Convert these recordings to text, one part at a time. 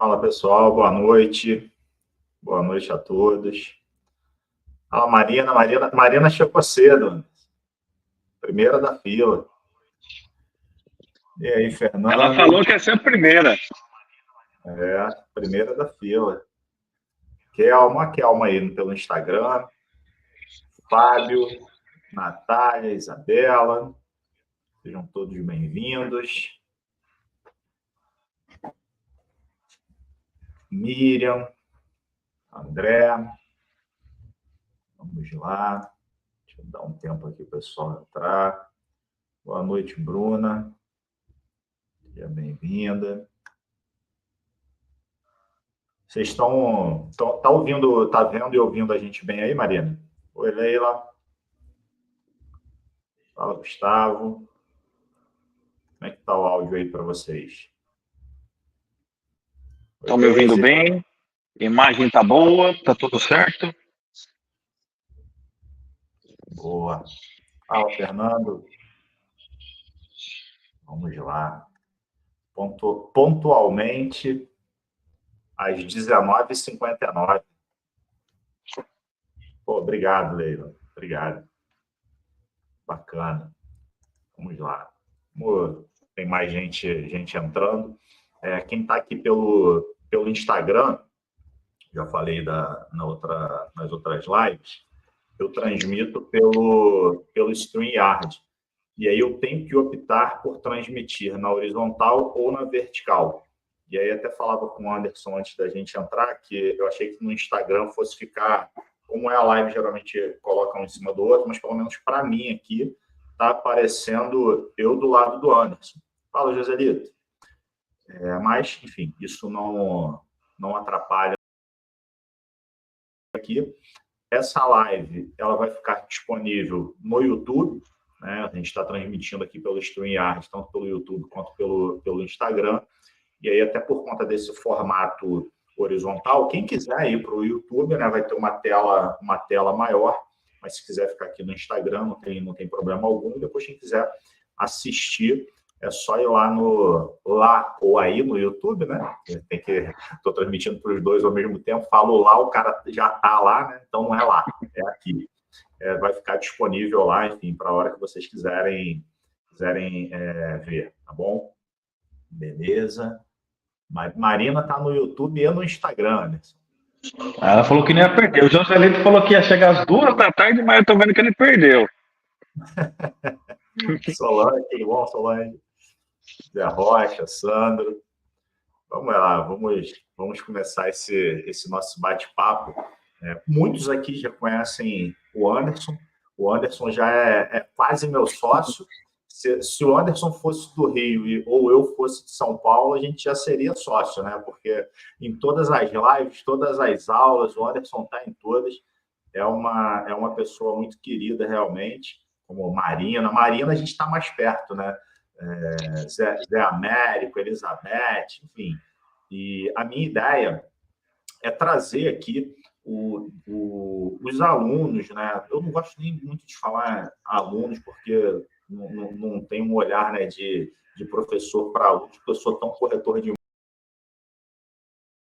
Fala pessoal, boa noite. Boa noite a todos. Fala Marina chegou cedo, primeira da fila. E aí, Fernando? Ela falou que ia ser a primeira. Primeira da fila. Kelma aí pelo Instagram. Fábio, Natália, Isabela. Sejam todos bem-vindos. Miriam, André. Vamos lá. Deixa eu dar um tempo aqui para o pessoal entrar. Boa noite, Bruna. Seja bem-vinda. Vocês estão ouvindo, tá vendo e ouvindo a gente bem aí, Marina? Oi, Leila. Fala, Gustavo. Como é que tá o áudio aí para vocês? Estão me ouvindo bem? Imagem tá boa? Tá tudo certo? Boa. Fala, Fernando. Vamos lá. Pontualmente, às 19h59. Pô, obrigado, Leila. Obrigado. Bacana. Vamos lá. Tem mais gente entrando. Quem está aqui pelo Instagram, já falei nas outras lives, eu transmito pelo StreamYard. E aí eu tenho que optar por transmitir na horizontal ou na vertical. E aí até falava com o Anderson antes da gente entrar, que eu achei que no Instagram fosse ficar, como é a live, geralmente colocam um em cima do outro, mas pelo menos para mim aqui, está aparecendo eu do lado do Anderson. Fala, Joselito. Mas, enfim, isso não atrapalha aqui. Essa live ela vai ficar disponível no YouTube, né? A gente está transmitindo aqui pelo StreamYard, tanto pelo YouTube quanto pelo Instagram. E aí, até por conta desse formato horizontal, quem quiser ir para o YouTube, né, vai ter uma tela maior, mas se quiser ficar aqui no Instagram, não tem problema algum. E depois, quem quiser assistir, é só ir lá ou aí no YouTube, né? Estou transmitindo para os dois ao mesmo tempo, falo lá, o cara já está lá, né? Então não é lá, é aqui. Vai ficar disponível lá, enfim, para a hora que vocês quiserem ver, tá bom? Beleza. Marina está no YouTube e no Instagram, Anderson. Ela falou que nem ia perder. O Joselito falou que ia chegar às 2h da tarde, mas eu tô vendo que ele perdeu. Solange, tudo bom, Solange? Zé Rocha, Sandro. Vamos lá, vamos começar esse nosso bate-papo. Muitos aqui já conhecem o Anderson. O Anderson já é quase meu sócio. Se o Anderson fosse do Rio ou eu fosse de São Paulo, a gente já seria sócio, né? Porque em todas as lives, todas as aulas, o Anderson está em todas. É uma pessoa muito querida, realmente, como Marina. Marina, a gente está mais perto, né? Zé Américo, Elizabeth, enfim. E a minha ideia é trazer aqui os alunos, né? Eu não gosto nem muito de falar alunos, porque não tem um olhar, né, de professor para aluno, porque eu sou tão corretor de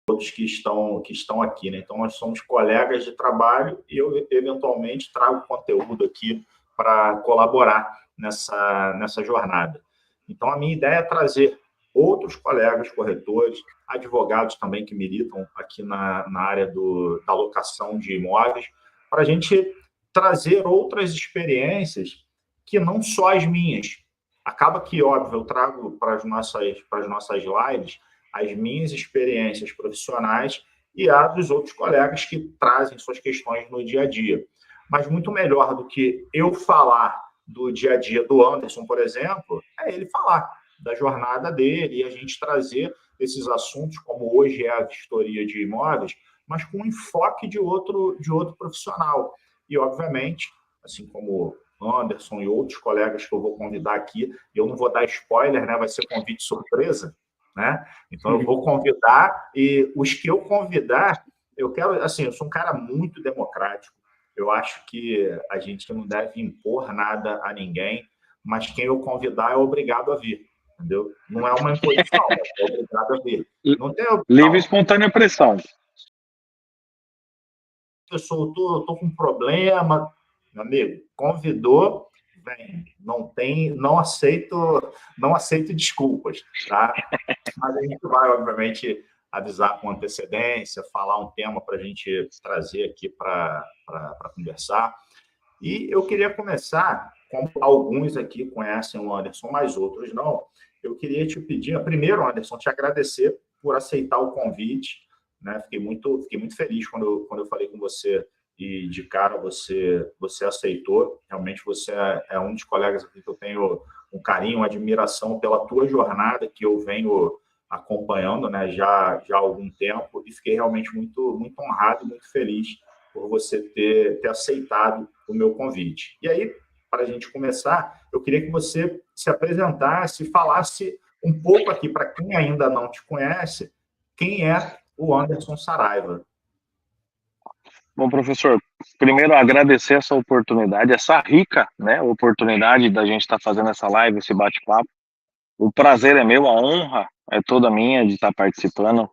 todos que estão aqui, né? Então, nós somos colegas de trabalho e eu, eventualmente, trago conteúdo aqui para colaborar nessa jornada. Então, a minha ideia é trazer outros colegas corretores, advogados também que militam aqui na área da locação de imóveis, para a gente trazer outras experiências que não só as minhas. Acaba que, óbvio, eu trago para as nossas lives as minhas experiências profissionais e a dos outros colegas que trazem suas questões no dia a dia. Mas muito melhor do que eu falar do dia a dia do Anderson, por exemplo, é ele falar da jornada dele e a gente trazer esses assuntos, como hoje é a vistoria de imóveis, mas com um enfoque de outro profissional. E, obviamente, assim como Anderson e outros colegas que eu vou convidar aqui, eu não vou dar spoiler, né? Vai ser convite surpresa, né? Então, eu vou convidar e os que eu convidar, eu quero, assim, eu sou um cara muito democrático. Eu acho que a gente não deve impor nada a ninguém, mas quem eu convidar é obrigado a vir. entendeu? Não é uma imposição, é obrigado a vir. Não tem Livre e opção. espontânea pressão. Pessoal, tô com um problema, meu amigo, convidou, vem, não aceito desculpas, tá? Mas a gente vai, obviamente, avisar com antecedência, falar um tema para a gente trazer aqui para conversar. E eu queria começar, como alguns aqui conhecem o Anderson, mas outros não, eu queria te pedir, primeiro, Anderson, te agradecer por aceitar o convite, né? Fiquei muito feliz quando eu falei com você e de cara você aceitou. Realmente você é um dos colegas aqui que eu tenho um carinho, uma admiração pela tua jornada que eu venho acompanhando, né, já há algum tempo, e fiquei realmente muito honrado e muito feliz por você ter aceitado o meu convite. E aí, para a gente começar, eu queria que você se apresentasse, falasse um pouco aqui, para quem ainda não te conhece, quem é o Anderson Saraiva. Bom, professor, primeiro agradecer essa oportunidade, essa rica, né, oportunidade da gente estar fazendo essa live, esse bate-papo. O prazer é meu, a honra é toda minha de estar participando.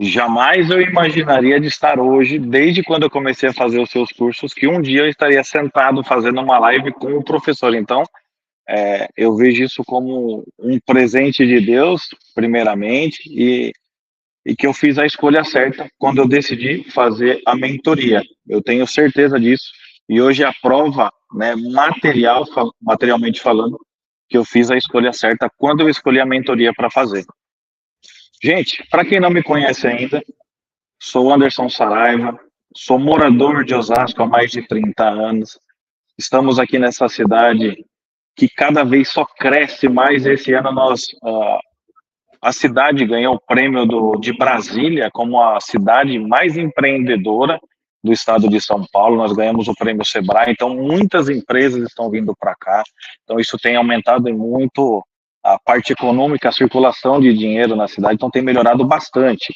Jamais eu imaginaria de estar hoje, desde quando eu comecei a fazer os seus cursos, que um dia eu estaria sentado fazendo uma live com o professor. Então, eu vejo isso como um presente de Deus, primeiramente, e que eu fiz a escolha certa quando eu decidi fazer a mentoria. Eu tenho certeza disso. E hoje a prova, né, materialmente falando, que eu fiz a escolha certa quando eu escolhi a mentoria para fazer. Gente, para quem não me conhece ainda, sou Anderson Saraiva, sou morador de Osasco há mais de 30 anos. Estamos aqui nessa cidade que cada vez só cresce mais. Esse ano a cidade ganhou o prêmio de Brasília como a cidade mais empreendedora do estado de São Paulo. Nós ganhamos o prêmio Sebrae, então muitas empresas estão vindo para cá. Então isso tem aumentado muito a parte econômica, a circulação de dinheiro na cidade, então tem melhorado bastante.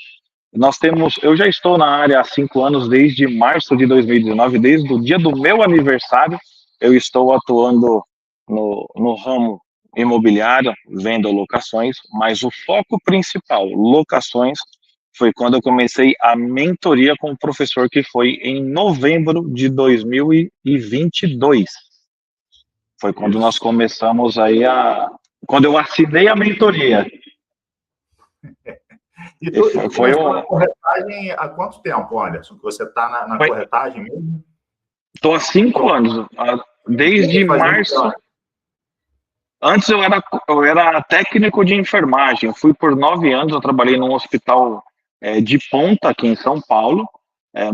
Eu já estou na área há 5 anos, desde março de 2019, desde o dia do meu aniversário, eu estou atuando no ramo imobiliário, vendo locações, mas o foco principal, locações, foi quando eu comecei a mentoria com o professor, que foi em novembro de 2022. Foi quando nós começamos aí quando eu assinei a mentoria. E tu começou na corretagem há quanto tempo, Anderson? Que você está na corretagem mesmo? Estou há 5 anos, desde março. Antes eu era técnico de enfermagem, fui por 9 anos, eu trabalhei num hospital de ponta aqui em São Paulo,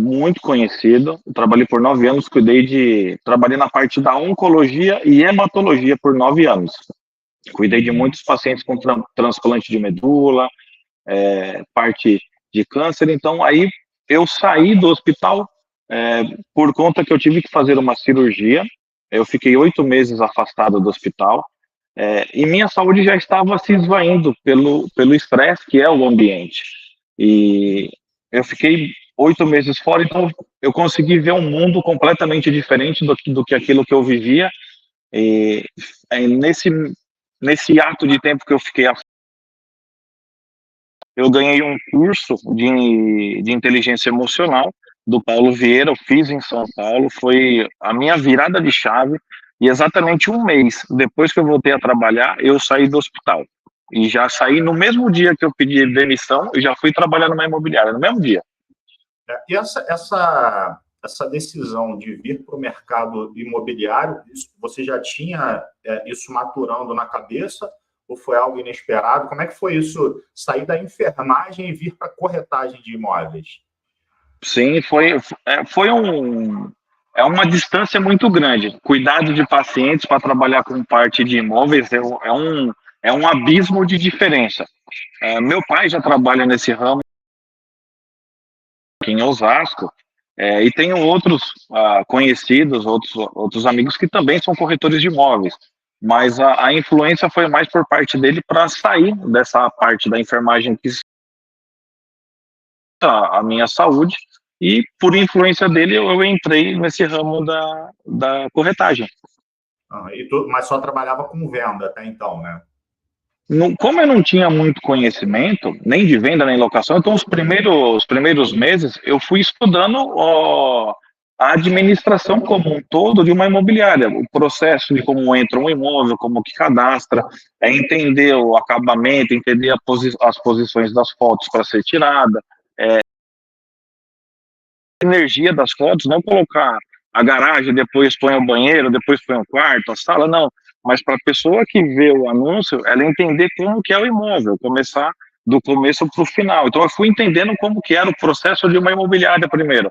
muito conhecido. Eu trabalhei por 9 anos, trabalhei na parte da oncologia e hematologia por 9 anos. Cuidei de muitos pacientes com transplante de medula, parte de câncer. Então aí eu saí do hospital por conta que eu tive que fazer uma cirurgia. Eu fiquei 8 meses afastado do hospital. E minha saúde já estava se esvaindo pelo estresse que é o ambiente. E eu fiquei 8 meses fora, então eu consegui ver um mundo completamente diferente do que aquilo que eu vivia. E nesse ato de tempo que eu fiquei, eu ganhei um curso de inteligência emocional do Paulo Vieira, eu fiz em São Paulo, foi a minha virada de chave. E exatamente um mês depois que eu voltei a trabalhar, eu saí do hospital. E já saí no mesmo dia que eu pedi demissão e já fui trabalhar numa imobiliária, no mesmo dia. E essa decisão de vir para o mercado imobiliário, você já tinha isso maturando na cabeça ou foi algo inesperado? Como é que foi isso, sair da enfermagem e vir para a corretagem de imóveis? Sim, é uma distância muito grande. Cuidado de pacientes para trabalhar com parte de imóveis é um abismo de diferença. Meu pai já trabalha nesse ramo aqui em Osasco, e tenho outros conhecidos, outros amigos que também são corretores de imóveis. Mas a influência foi mais por parte dele para sair dessa parte da enfermagem que a minha saúde. E por influência dele eu entrei nesse ramo da corretagem. Mas só trabalhava com venda até então, né? Como eu não tinha muito conhecimento, nem de venda, nem locação, então os primeiros meses eu fui estudando a administração como um todo de uma imobiliária, o processo de como entra um imóvel, como que cadastra, entender o acabamento, entender as posições das fotos para ser tirada, energia das fotos, não colocar a garagem, depois põe o banheiro, depois põe o quarto, a sala, não. Mas para a pessoa que vê o anúncio, ela entender como que é o imóvel, começar do começo para o final. Então eu fui entendendo como que era o processo de uma imobiliária primeiro.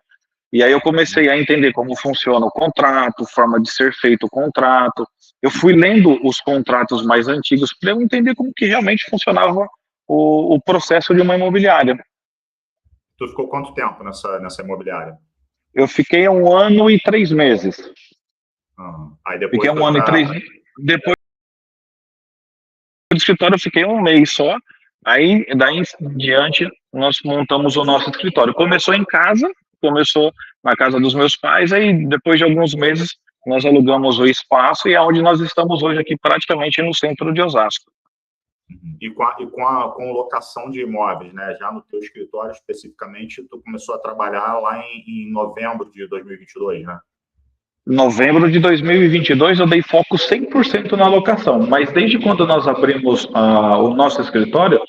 E aí eu comecei a entender como funciona o contrato, forma de ser feito o contrato. Eu fui lendo os contratos mais antigos para eu entender como que realmente funcionava o processo de uma imobiliária. Tu ficou quanto tempo nessa imobiliária? Eu fiquei 1 ano e 3 meses. Aí Fiquei depois um foi ano e para... 3 meses. Depois do escritório eu fiquei 1 mês só. Aí, daí em diante, nós montamos o nosso escritório. Começou em casa, começou na casa dos meus pais, aí depois de alguns meses nós alugamos o espaço e é onde nós estamos hoje aqui, praticamente no centro de Osasco. Com locação de imóveis, né? Já no teu escritório especificamente, tu começou a trabalhar lá em novembro de 2022, né? Novembro de 2022 eu dei foco 100% na locação, mas desde quando nós abrimos o nosso escritório,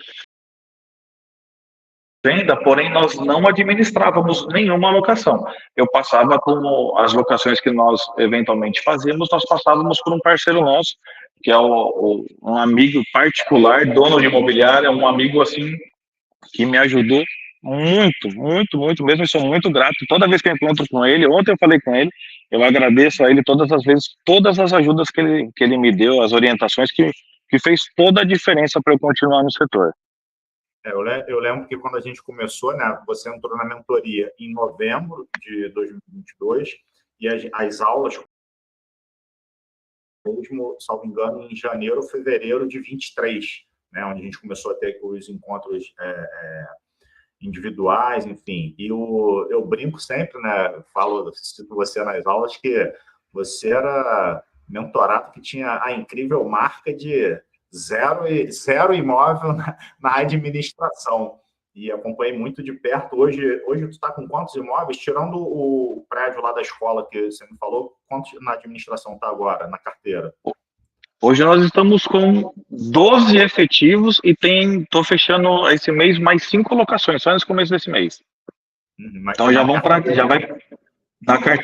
venda, porém nós não administrávamos nenhuma locação. Eu passava com as locações que nós eventualmente fazíamos, nós passávamos por um parceiro nosso, que é um amigo particular, dono de imobiliária, um amigo assim que me ajudou muito, muito, muito mesmo, e sou muito grato toda vez que eu encontro com ele. Ontem eu falei com ele, eu agradeço a ele todas as vezes, todas as ajudas que ele me deu, as orientações que fez toda a diferença para eu continuar no setor. Eu lembro que quando a gente começou, né, você entrou na mentoria em novembro de 2022 e as aulas, mesmo, salvo engano, em janeiro ou fevereiro de 23, né, onde a gente começou a ter os encontros individuais, enfim. E eu brinco sempre, né, cito você nas aulas, que você era mentorado que tinha a incrível marca de zero imóvel na administração. E acompanhei muito de perto. Hoje tu está com quantos imóveis? Tirando o prédio lá da escola que você me falou, quantos na administração está agora, na carteira? Hoje nós estamos com 12 efetivos e estou fechando esse mês mais 5 locações, só nesse começo desse mês. Então já vão para, já vai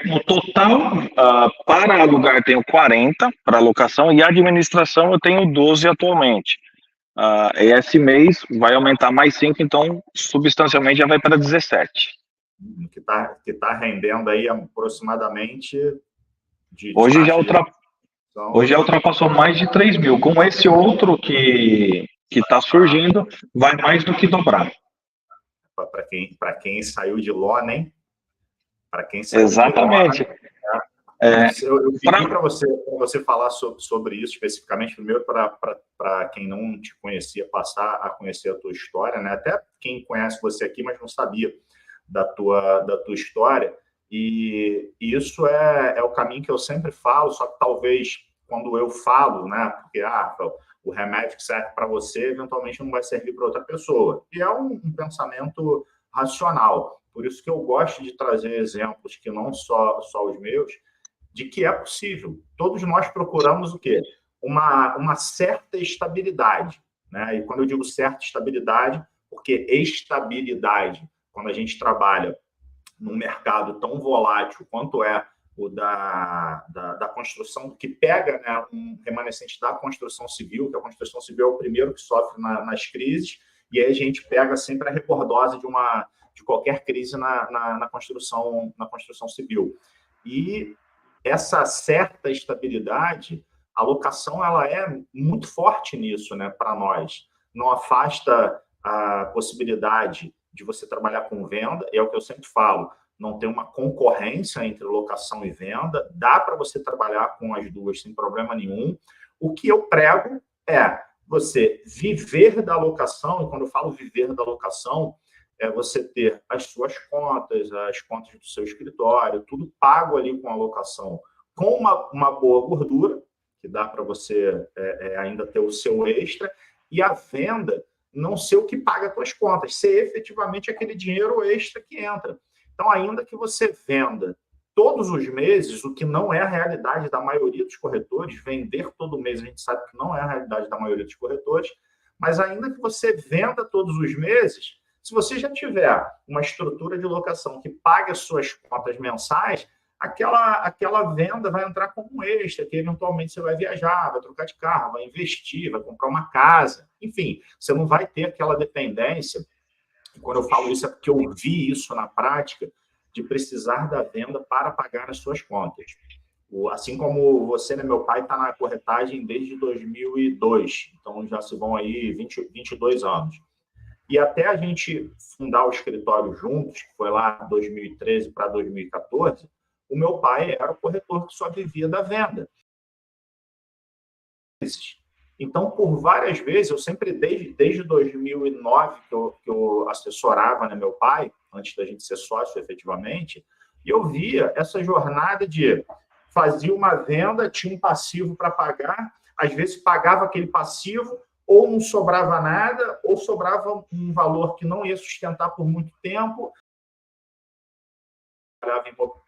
no total, para alugar tenho 40 para locação e administração eu tenho 12 atualmente. Esse mês vai aumentar mais 5, então substancialmente já vai para 17. Que tá rendendo aí aproximadamente Hoje já ultrapassou mais de 3 mil. Com esse outro que está surgindo, vai mais do que dobrar. Para quem saiu de lona, hein? Para quem saiu Exatamente. de lona. Eu pedi para você falar sobre isso especificamente, primeiro para quem não te conhecia, passar a conhecer a tua história, né? Até quem conhece você aqui, mas não sabia da tua história. E isso é o caminho que eu sempre falo, só que talvez quando eu falo, né? Porque o remédio que serve para você, eventualmente não vai servir para outra pessoa. E é um pensamento racional. Por isso que eu gosto de trazer exemplos que não só os meus, de que é possível. Todos nós procuramos o quê? Uma certa estabilidade, né? E quando eu digo certa estabilidade, porque estabilidade, quando a gente trabalha num mercado tão volátil quanto é o da construção, que pega, né, um remanescente da construção civil, que a construção civil é o primeiro que sofre nas crises, e aí a gente pega sempre a rebordosa de qualquer crise na construção civil. E essa certa estabilidade, a locação ela é muito forte nisso, né, para nós. Não afasta a possibilidade de você trabalhar com venda, é o que eu sempre falo, não tem uma concorrência entre locação e venda, dá para você trabalhar com as duas sem problema nenhum. O que eu prego é você viver da locação, e quando eu falo viver da locação, é você ter as suas contas, as contas do seu escritório, tudo pago ali com a locação, com uma boa gordura, que dá para você ainda ter o seu extra, e a venda não ser o que paga as tuas contas, ser efetivamente aquele dinheiro extra que entra. Então, ainda que você venda todos os meses, o que não é a realidade da maioria dos corretores, vender todo mês a gente sabe que não é a realidade da maioria dos corretores, mas ainda que você venda todos os meses, se você já tiver uma estrutura de locação que pague as suas contas mensais, aquela venda vai entrar como um extra, que eventualmente você vai viajar, vai trocar de carro, vai investir, vai comprar uma casa. Enfim, você não vai ter aquela dependência. E quando eu falo isso é porque eu vi isso na prática, de precisar da venda para pagar as suas contas. Assim como você, né, meu pai está na corretagem desde 2002, então já se vão aí 22 anos. E até a gente fundar o escritório juntos, que foi lá 2013 para 2014, o meu pai era o corretor que só vivia da venda. Então, por várias vezes, eu sempre, desde 2009, que eu assessorava, né, meu pai, antes da gente ser sócio efetivamente, e eu via essa jornada de fazer uma venda, tinha um passivo para pagar, às vezes pagava aquele passivo, ou não sobrava nada, ou sobrava um valor que não ia sustentar por muito tempo,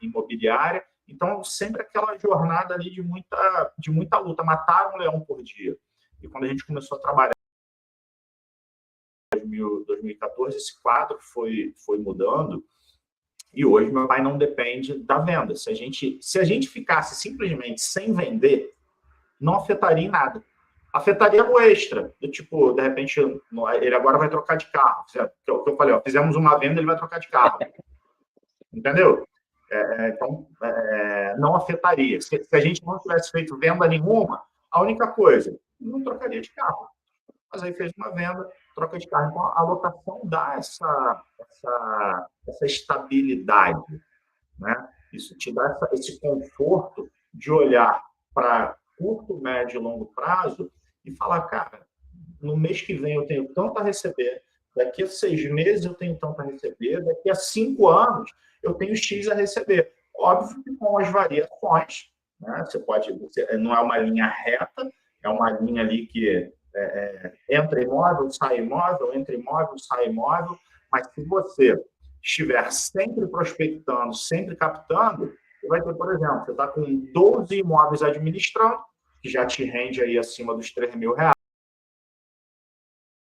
imobiliária. Então, sempre aquela jornada ali de muita luta, matar um leão por dia. E quando a gente começou a trabalhar em 2014, esse quadro foi mudando, e hoje meu pai não depende da venda. Se a gente ficasse simplesmente sem vender, não afetaria em nada. Afetaria o extra, do tipo, de repente, ele agora vai trocar de carro. Que eu falei, ó, fizemos uma venda, ele vai trocar de carro. Entendeu? Então, não afetaria. Se a gente não tivesse feito venda nenhuma, a única coisa, não trocaria de carro. Mas aí fez uma venda, troca de carro. Então, a locação dá essa estabilidade, né? Isso te dá esse conforto de olhar para curto, médio e longo prazo e falar, cara, no mês que vem eu tenho tanto a receber, daqui a 6 meses eu tenho tanto a receber, daqui a 5 anos eu tenho X a receber. Óbvio que com as variações, né? Não é uma linha reta, é uma linha ali que entra imóvel, sai imóvel, entra imóvel, sai imóvel, mas se você estiver sempre prospectando, sempre captando, você vai ter, por exemplo, você está com 12 imóveis administrando, que já te rende aí acima dos R$3.000,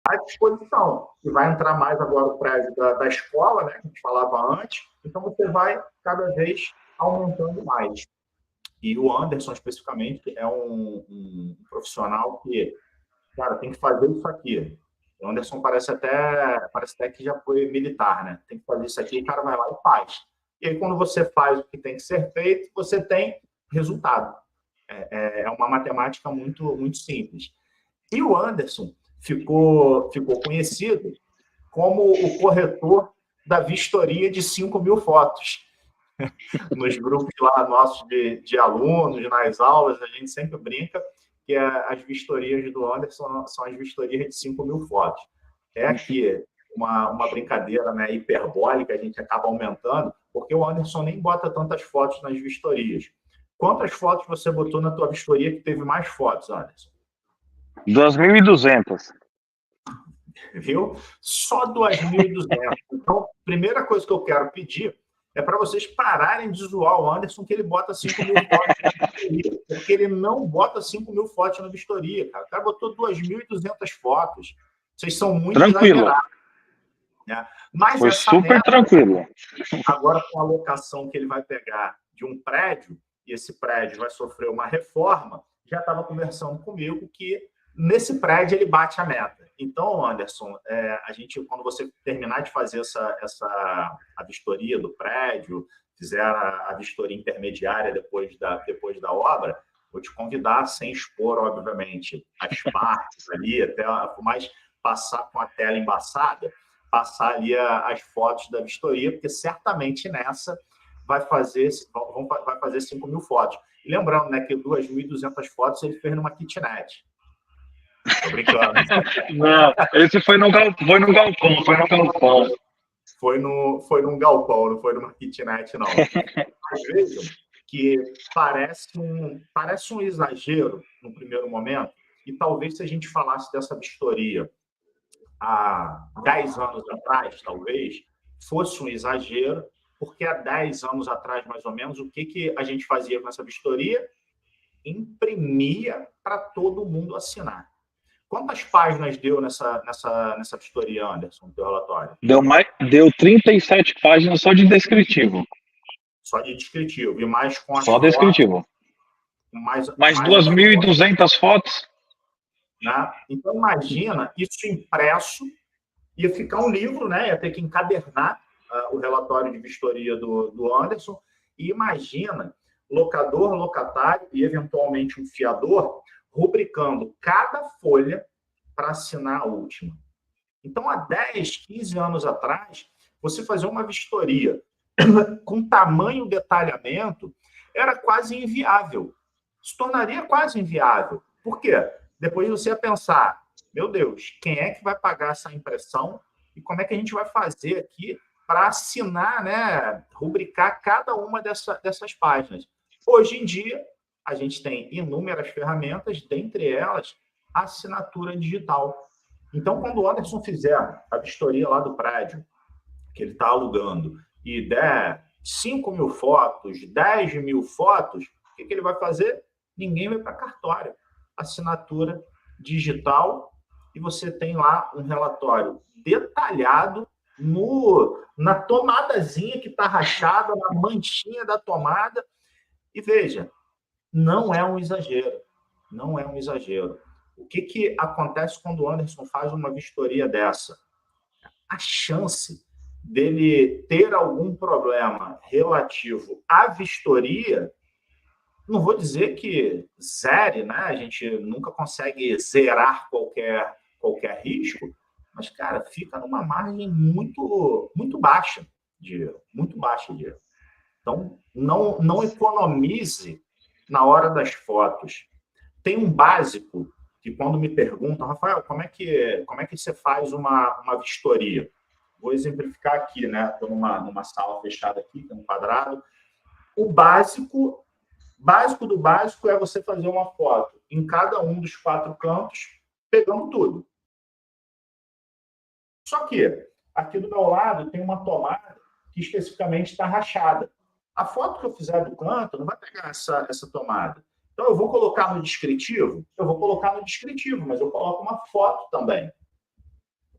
à disposição. E vai entrar mais agora o prédio da escola, né, que a gente falava antes, então você vai cada vez aumentando mais. E o Anderson, especificamente, é um profissional que, cara, tem que fazer isso aqui. O Anderson parece até que já foi militar, né? Tem que fazer isso aqui, o cara vai lá e faz. E aí, quando você faz o que tem que ser feito, você tem resultado. É uma matemática muito, muito simples. E o Anderson ficou conhecido como o corretor da vistoria de 5.000 fotos. Nos grupos lá nossos de alunos, nas aulas, a gente sempre brinca que as vistorias do Anderson são as vistorias de 5.000 fotos. É aqui uma brincadeira, né, hiperbólica, a gente acaba aumentando, porque o Anderson nem bota tantas fotos nas vistorias. Quantas fotos você botou na tua vistoria que teve mais fotos, Anderson? 2.200. Viu? Só 2.200. Então, primeira coisa que eu quero pedir é para vocês pararem de zoar o Anderson, que ele bota 5.000 fotos na vistoria, porque ele não bota 5.000 fotos na vistoria, cara. O cara botou 2.200 fotos. Vocês são muito exagerados. Né? Mas foi super meta, tranquilo. Agora, com a locação que ele vai pegar de um prédio, e esse prédio vai sofrer uma reforma, já estava conversando comigo que nesse prédio ele bate a meta. Então, Anderson, a gente, quando você terminar de fazer a vistoria do prédio, fizer a vistoria intermediária depois da obra, vou te convidar, sem expor, obviamente, as partes ali, até mais passar com a tela embaçada, passar ali as fotos da vistoria, porque certamente nessa vai fazer 5.000 fotos. E lembrando, né, que 2.200 fotos ele fez numa kitnet. Tô brincando. Não, esse foi num galpão. Foi num galpão, não foi numa kitnet, não. Mas vejam que parece um exagero no primeiro momento, E talvez se a gente falasse dessa vistoria há 10 anos atrás, talvez, fosse um exagero, porque há 10 anos atrás, mais ou menos, o que a gente fazia com essa vistoria? Imprimia para todo mundo assinar. Quantas páginas deu nessa vistoria, Anderson, no teu relatório? Deu 37 páginas só de descritivo. Só de descritivo. E mais com as só fotos, descritivo. Mais 2.200 fotos. Né? Então, imagina, isso impresso, ia ficar um livro, né? Ia ter que encadernar o relatório de vistoria do Anderson. E imagina, locador, locatário e, eventualmente, um fiador rubricando cada folha para assinar a última. Então, há 10, 15 anos atrás, você fazer uma vistoria com tamanho detalhamento era quase inviável. Se tornaria quase inviável. Por quê? Depois você ia pensar, meu Deus, quem é que vai pagar essa impressão e como é que a gente vai fazer aqui para assinar, né, rubricar cada uma dessas páginas. Hoje em dia, a gente tem inúmeras ferramentas, dentre elas, a assinatura digital. Então, quando o Anderson fizer a vistoria lá do prédio, que ele está alugando, e der 5.000 fotos, 10.000 fotos, o que ele vai fazer? Ninguém vai para cartório. Assinatura digital, e você tem lá um relatório detalhado na tomadazinha que está rachada, na manchinha da tomada. E veja, não é um exagero. Não é um exagero. O que acontece quando o Anderson faz uma vistoria dessa? A chance dele ter algum problema relativo à vistoria, não vou dizer que zere, né? A gente nunca consegue zerar qualquer risco, mas, cara, fica numa margem muito, muito baixa de erro, muito baixa de erro. Então, não economize na hora das fotos. Tem um básico que, quando me perguntam, Rafael, como é que você faz uma vistoria? Vou exemplificar aqui, né? Estou numa sala fechada aqui, tem um quadrado. O básico do básico é você fazer uma foto em cada um dos 4 cantos, pegando tudo. Só que aqui do meu lado tem uma tomada que especificamente está rachada. A foto que eu fizer do canto não vai pegar essa tomada. Então, eu vou colocar no descritivo? Eu vou colocar no descritivo, mas eu coloco uma foto também.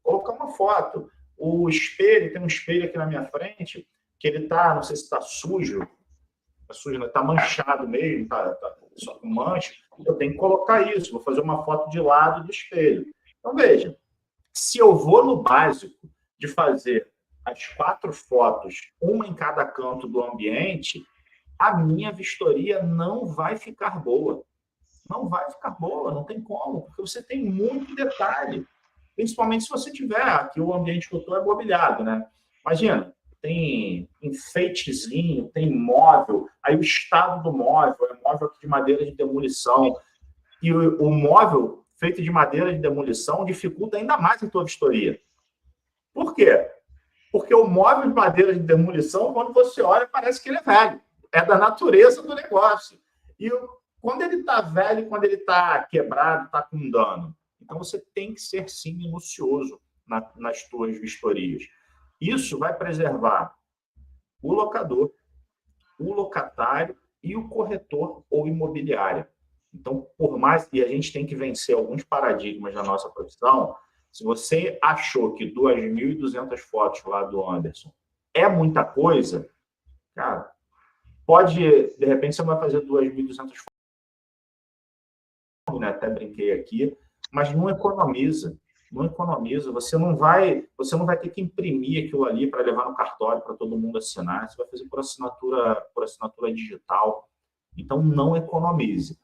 Vou colocar uma foto. O espelho, tem um espelho aqui na minha frente, que ele está, não sei se está sujo, está manchado mesmo, está só com mancha. Eu tenho que colocar isso, vou fazer uma foto de lado do espelho. Então, veja, se eu vou no básico de fazer as 4 fotos, uma em cada canto do ambiente, a minha vistoria não vai ficar boa. Não vai ficar boa, não tem como, porque você tem muito detalhe. Principalmente se você tiver, aqui o ambiente que eu estou é mobiliado, né? Imagina, tem enfeitezinho, tem móvel, aí o estado do móvel, é móvel aqui de madeira de demolição, e o móvel feito de madeira de demolição dificulta ainda mais a tua vistoria. Por quê? Porque o móvel de madeira de demolição, quando você olha, parece que ele é velho. É da natureza do negócio. E quando ele está velho, quando ele está quebrado, está com dano. Então, você tem que ser, sim, minucioso nas tuas vistorias. Isso vai preservar o locador, o locatário e o corretor ou imobiliária. Então, por mais... E a gente tem que vencer alguns paradigmas da nossa profissão. Se você achou que 2.200 fotos lá do Anderson é muita coisa, cara, de repente, você vai fazer 2.200 fotos, né? Até brinquei aqui, mas não economiza. Não economiza. Você não vai ter que imprimir aquilo ali para levar no cartório para todo mundo assinar. Você vai fazer por assinatura digital. Então, não economize.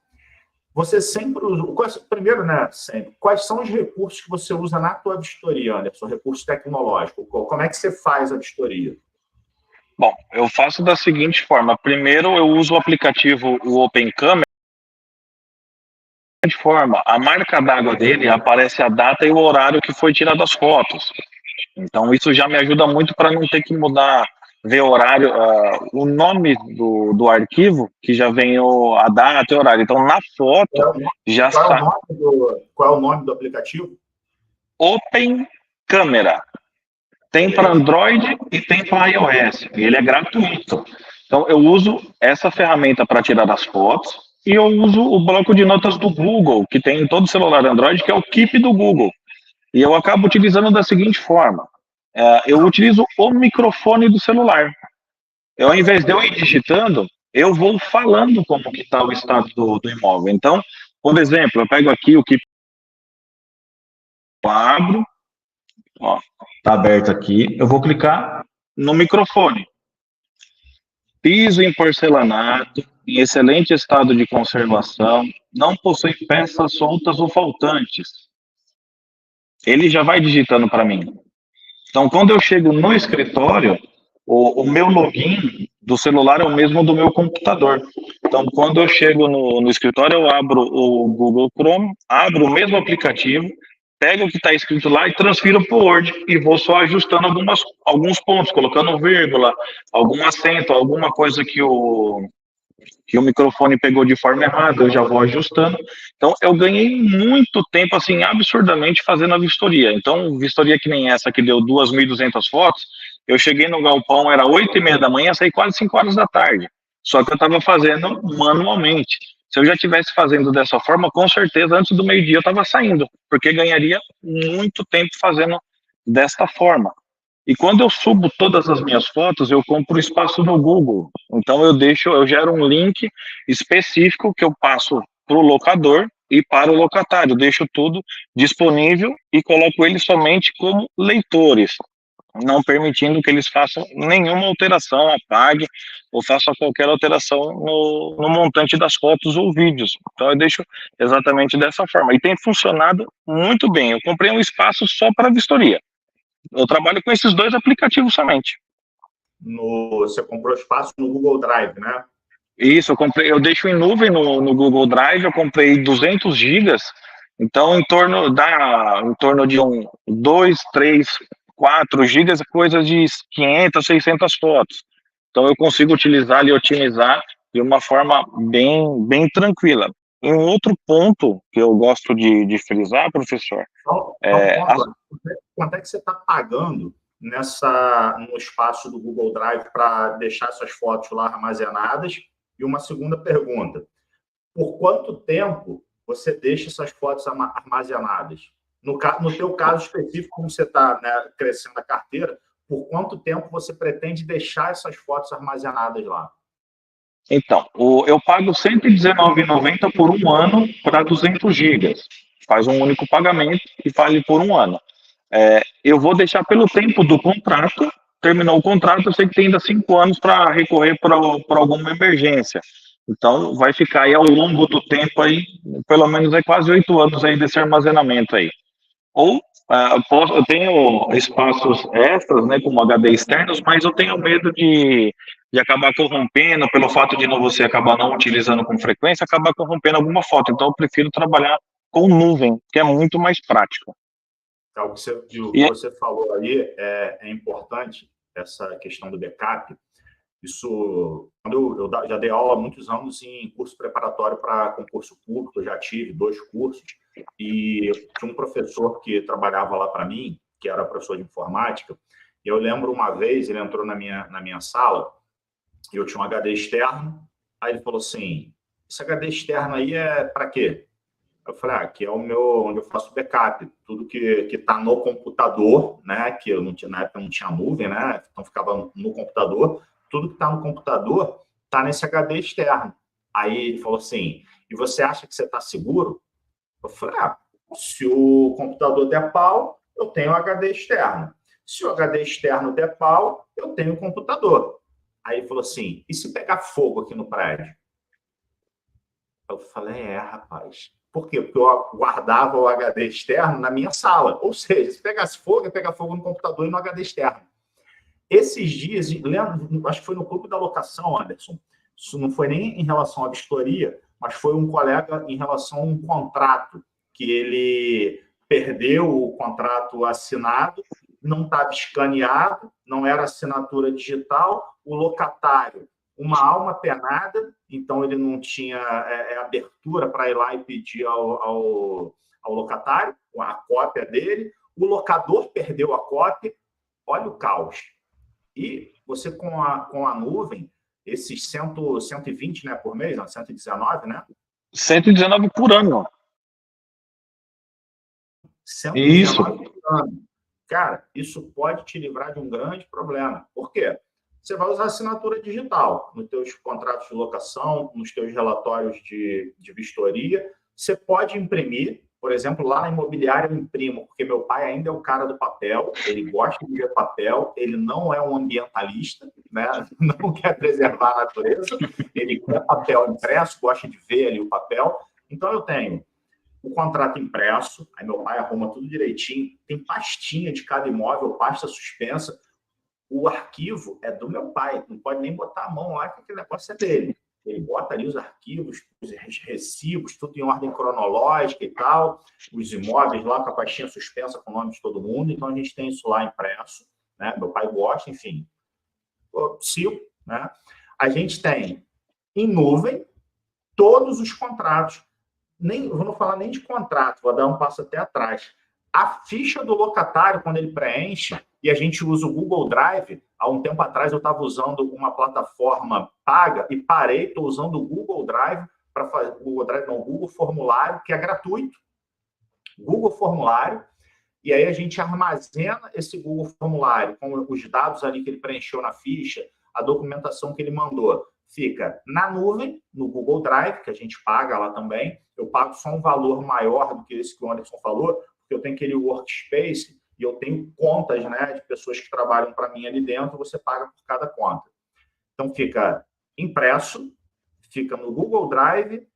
Você sempre usa... Primeiro, né, sempre, quais são os recursos que você usa na tua vistoria, Anderson? Recurso tecnológico. Como é que você faz a vistoria? Bom, eu faço da seguinte forma. Primeiro, eu uso o aplicativo, o OpenCamera. De forma, a marca d'água dele aparece a data e o horário que foi tirado as fotos. Então, isso já me ajuda muito para não ter que mudar ver o horário, o nome do arquivo, que já vem a data e o horário. Então, na foto, já está. Qual é o nome do aplicativo? Open Camera. Tem para Android e tem para iOS. E ele é gratuito. Então, eu uso essa ferramenta para tirar as fotos e eu uso o bloco de notas do Google, que tem em todo celular Android, que é o Keep do Google. E eu acabo utilizando da seguinte forma. Eu utilizo o microfone do celular. Ao invés de eu ir digitando, eu vou falando como que está o estado do imóvel. Então, por exemplo, eu pego aqui o Keep, abro, ó, está aberto aqui, eu vou clicar no microfone. Piso em porcelanato, em excelente estado de conservação, não possui peças soltas ou faltantes. Ele já vai digitando para mim. Então, quando eu chego no escritório, o meu login do celular é o mesmo do meu computador. Então, quando eu chego no escritório, eu abro o Google Chrome, abro o mesmo aplicativo, pego o que está escrito lá e transfiro para o Word e vou só ajustando alguns pontos, colocando vírgula, algum acento, alguma coisa que o microfone pegou de forma errada, eu já vou ajustando. Então, eu ganhei muito tempo, assim, absurdamente fazendo a vistoria. Então, vistoria que nem essa, que deu 2.200 fotos, eu cheguei no galpão, era 8h30 da manhã, saí quase 5 horas da tarde. Só que eu estava fazendo manualmente. Se eu já estivesse fazendo dessa forma, com certeza, antes do meio-dia eu estava saindo, porque ganharia muito tempo fazendo desta forma. E quando eu subo todas as minhas fotos, eu compro espaço no Google. Então eu gero um link específico que eu passo para o locador e para o locatário. Eu deixo tudo disponível e coloco eles somente como leitores, não permitindo que eles façam nenhuma alteração, apague ou façam qualquer alteração no montante das fotos ou vídeos. Então eu deixo exatamente dessa forma. E tem funcionado muito bem. Eu comprei um espaço só para vistoria. Eu trabalho com esses dois aplicativos somente. Você comprou espaço no Google Drive, né? Isso, eu deixo em nuvem no Google Drive, eu comprei 200 gigas, então em torno de 2, 3, 4 gigas, coisa de 500, 600 fotos. Então eu consigo utilizar e otimizar de uma forma bem tranquila. E um outro ponto que eu gosto de frisar, professor, quanto é que você está pagando no espaço do Google Drive para deixar essas fotos lá armazenadas? E uma segunda pergunta: por quanto tempo você deixa essas fotos armazenadas? No teu caso específico, como você está, né, crescendo a carteira, por quanto tempo você pretende deixar essas fotos armazenadas lá? Então, eu pago R$ 119,90 por um ano para 200 gigas. Faz um único pagamento e vale por um ano. Eu vou deixar pelo tempo do contrato. Terminou o contrato, eu sei que tem ainda 5 anos para recorrer para alguma emergência. Então, vai ficar aí ao longo do tempo aí, pelo menos quase 8 anos aí desse armazenamento aí. Ou eu tenho espaços extras, né, como HD externos, mas eu tenho medo de acabar corrompendo, pelo fato de você acabar não utilizando com frequência, acabar corrompendo alguma foto. Então, eu prefiro trabalhar com nuvem, que é muito mais prático. O que você falou aí é importante, essa questão do backup. Isso, quando eu já dei aula há muitos anos em curso preparatório para concurso público, eu já tive 2 cursos, e tinha um professor que trabalhava lá para mim, que era professor de informática, e eu lembro uma vez, ele entrou na minha sala, e eu tinha um HD externo, aí ele falou assim: esse HD externo aí é para quê? Eu falei: aqui é o meu, onde eu faço backup, tudo que está no computador, né, que eu não tinha, na época não tinha nuvem, né, então ficava no computador, tudo que está no computador está nesse HD externo. Aí ele falou assim: e você acha que você está seguro? Eu falei: se o computador der pau, eu tenho HD externo. Se o HD externo der pau, eu tenho o computador. Aí ele falou assim: e se pegar fogo aqui no prédio? Eu falei: rapaz. Por quê? Porque eu guardava o HD externo na minha sala. Ou seja, se pegasse fogo, ia pegar fogo no computador e no HD externo. Esses dias, lembro, acho que foi no Clube da Locação, Anderson, isso não foi nem em relação à vistoria, mas foi um colega em relação a um contrato, que ele perdeu o contrato assinado não estava escaneado, não era assinatura digital, o locatário, uma alma penada, então ele não tinha abertura para ir lá e pedir ao locatário a cópia dele, o locador perdeu a cópia, olha o caos. E você com a nuvem, esses 120, né, por mês, não, 119, né? 119 por ano. 119 isso. por ano. Cara, isso pode te livrar de um grande problema. Por quê? Você vai usar assinatura digital nos teus contratos de locação, nos teus relatórios de vistoria. Você pode imprimir, por exemplo, lá na imobiliária eu imprimo, porque meu pai ainda é o cara do papel, ele gosta de ver papel, ele não é um ambientalista, né? Não quer preservar a natureza, ele quer papel impresso, gosta de ver ali o papel. Então eu tenho o contrato impresso, aí meu pai arruma tudo direitinho, tem pastinha de cada imóvel, pasta suspensa. O arquivo é do meu pai, não pode nem botar a mão lá, que aquele negócio é dele. Ele bota ali os arquivos, os recibos, tudo em ordem cronológica e tal, os imóveis lá com a pastinha suspensa com o nome de todo mundo, então a gente tem isso lá impresso, né? Meu pai gosta, enfim. Sigo, né? A gente tem em nuvem todos os contratos. Vou não falar nem de contrato, vou dar um passo até atrás. A ficha do locatário, quando ele preenche, e a gente usa o Google Drive, há um tempo atrás eu estava usando uma plataforma paga e parei, estou usando o Google Drive para fazer, o Google Formulário, que é gratuito. Google Formulário, e aí a gente armazena esse Google Formulário com os dados ali que ele preencheu na ficha, a documentação que ele mandou. Fica na nuvem, no Google Drive, que a gente paga lá também. Eu pago só um valor maior do que esse que o Anderson falou, porque eu tenho aquele workspace e eu tenho contas, né, de pessoas que trabalham para mim ali dentro, você paga por cada conta. Então, fica impresso, fica no Google Drive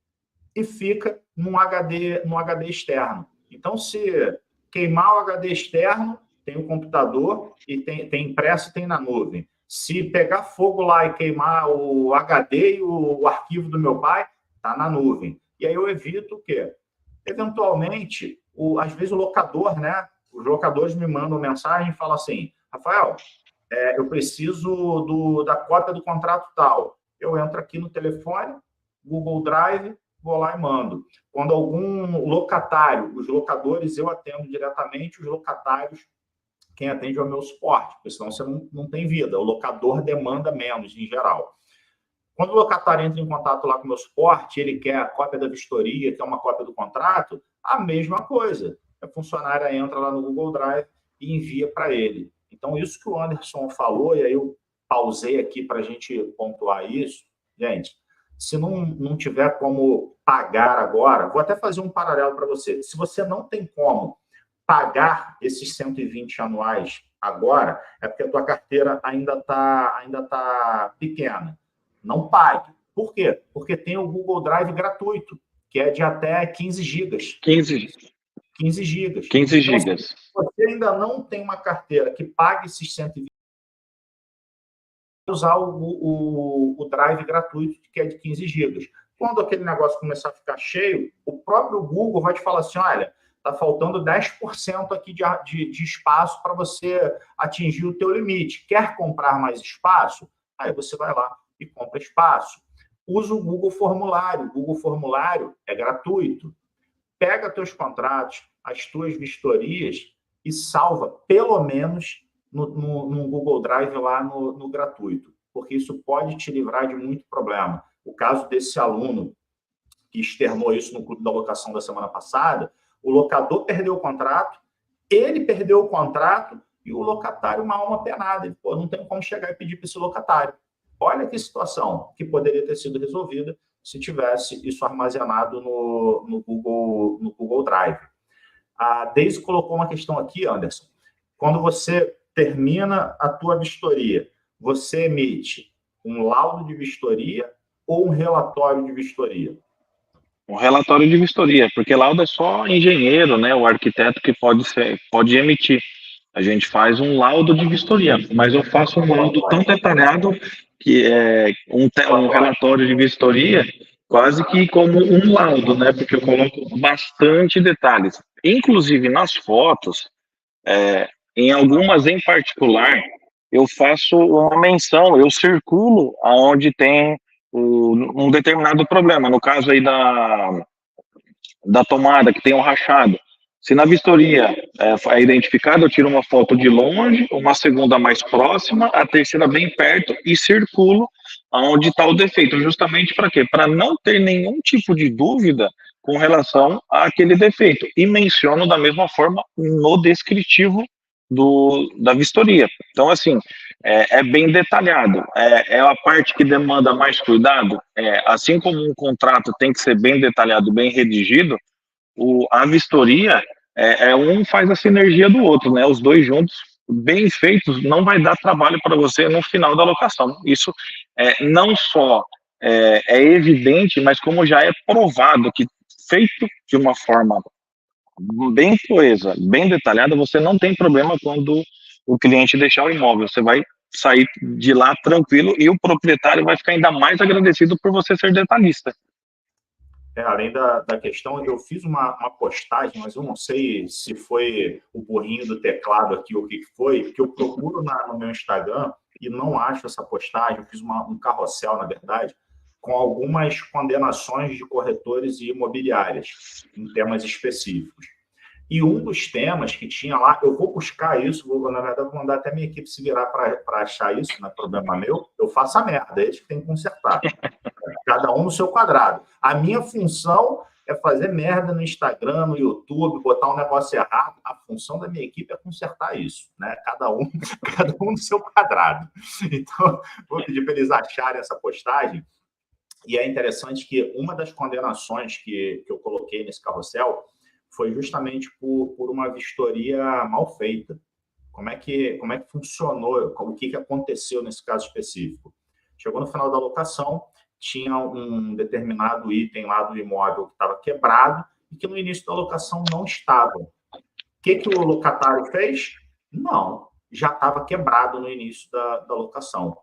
e fica no HD externo. Então, se queimar o HD externo, tem o computador e tem impresso e tem na nuvem. Se pegar fogo lá e queimar o HD e o arquivo do meu pai, está na nuvem. E aí eu evito o quê? Eventualmente, às vezes o locador, né? Os locadores me mandam mensagem e falam assim, Rafael, eu preciso da cópia do contrato tal. Eu entro aqui no telefone, Google Drive, vou lá e mando. Quando algum locatário, os locadores eu atendo diretamente, os locatários, quem atende é o meu suporte, porque senão você não tem vida. O locador demanda menos, em geral. Quando o locatário entra em contato lá com o meu suporte, ele quer a cópia da vistoria, quer uma cópia do contrato, a mesma coisa. A funcionária entra lá no Google Drive e envia para ele. Então, isso que o Anderson falou, e aí eu pausei aqui para a gente pontuar isso. Gente, se não tiver como pagar agora, vou até fazer um paralelo para você. Se você não tem como pagar esses 120 anuais agora, é porque a tua carteira ainda tá pequena. Não pague. Por quê? Porque tem o Google Drive gratuito, que é de até 15 gigas. 15 gigas. 15 gigas. Então, se você ainda não tem uma carteira que pague esses 120, usar o Drive gratuito, que é de 15 gigas. Quando aquele negócio começar a ficar cheio, o próprio Google vai te falar assim, olha, está faltando 10% aqui de espaço para você atingir o teu limite. Quer comprar mais espaço? Aí você vai lá e compra espaço. Usa o Google Formulário. O Google Formulário é gratuito. Pega teus contratos, as tuas vistorias e salva, pelo menos, no Google Drive lá no gratuito, porque isso pode te livrar de muito problema. O caso desse aluno que externou isso no clube da locação da semana passada, o locador perdeu o contrato, ele perdeu o contrato e o locatário uma alma penada. Ele, não tem como chegar e pedir para esse locatário. Olha que situação que poderia ter sido resolvida se tivesse isso armazenado no Google Drive. A Deise colocou uma questão aqui, Anderson. Quando você termina a tua vistoria, você emite um laudo de vistoria ou um relatório de vistoria? Um relatório de vistoria, porque laudo é só engenheiro, né, o arquiteto que pode emitir. A gente faz um laudo de vistoria, mas eu faço um laudo tão detalhado que é um relatório de vistoria quase que como um laudo, né, porque eu coloco bastante detalhes. Inclusive nas fotos, Em algumas em particular, eu faço uma menção, eu circulo aonde tem um determinado problema. No caso aí da tomada, que tem um rachado. Se na vistoria é identificado, eu tiro uma foto de longe, uma segunda mais próxima, a terceira bem perto e circulo aonde está o defeito. Justamente para quê? Para não ter nenhum tipo de dúvida com relação àquele defeito. E menciono da mesma forma no descritivo da vistoria. Então, assim, é bem detalhado. É a parte que demanda mais cuidado. Assim como um contrato tem que ser bem detalhado, bem redigido, a vistoria um faz a sinergia do outro, né? Os dois juntos, bem feitos, não vai dar trabalho para você no final da locação. Isso não só é evidente, mas como já é provado que feito de uma forma bem coesa, bem detalhada, você não tem problema quando o cliente deixar o imóvel. Você vai sair de lá tranquilo e o proprietário vai ficar ainda mais agradecido por você ser detalhista. Além da questão, eu fiz uma postagem, mas eu não sei se foi o burrinho do teclado aqui ou o que foi, que eu procuro no meu Instagram e não acho essa postagem. Eu fiz um carrossel, na verdade, com algumas condenações de corretores e imobiliárias em temas específicos. E um dos temas que tinha lá, eu vou buscar isso, na verdade, vou mandar até minha equipe se virar para achar isso, não é problema meu, eu faço a merda, eles que têm que consertar. Cada um no seu quadrado. A minha função é fazer merda no Instagram, no YouTube, botar um negócio errado. A função da minha equipe é consertar isso, né? Cada um no seu quadrado. Então, vou pedir para eles acharem essa postagem. E é interessante que uma das condenações que eu coloquei nesse carrossel foi justamente por uma vistoria mal feita. Como é que funcionou, o que aconteceu nesse caso específico? Chegou no final da locação, tinha um determinado item lá do imóvel que estava quebrado e que no início da locação não estava. O que o locatário fez? Não, já estava quebrado no início da locação.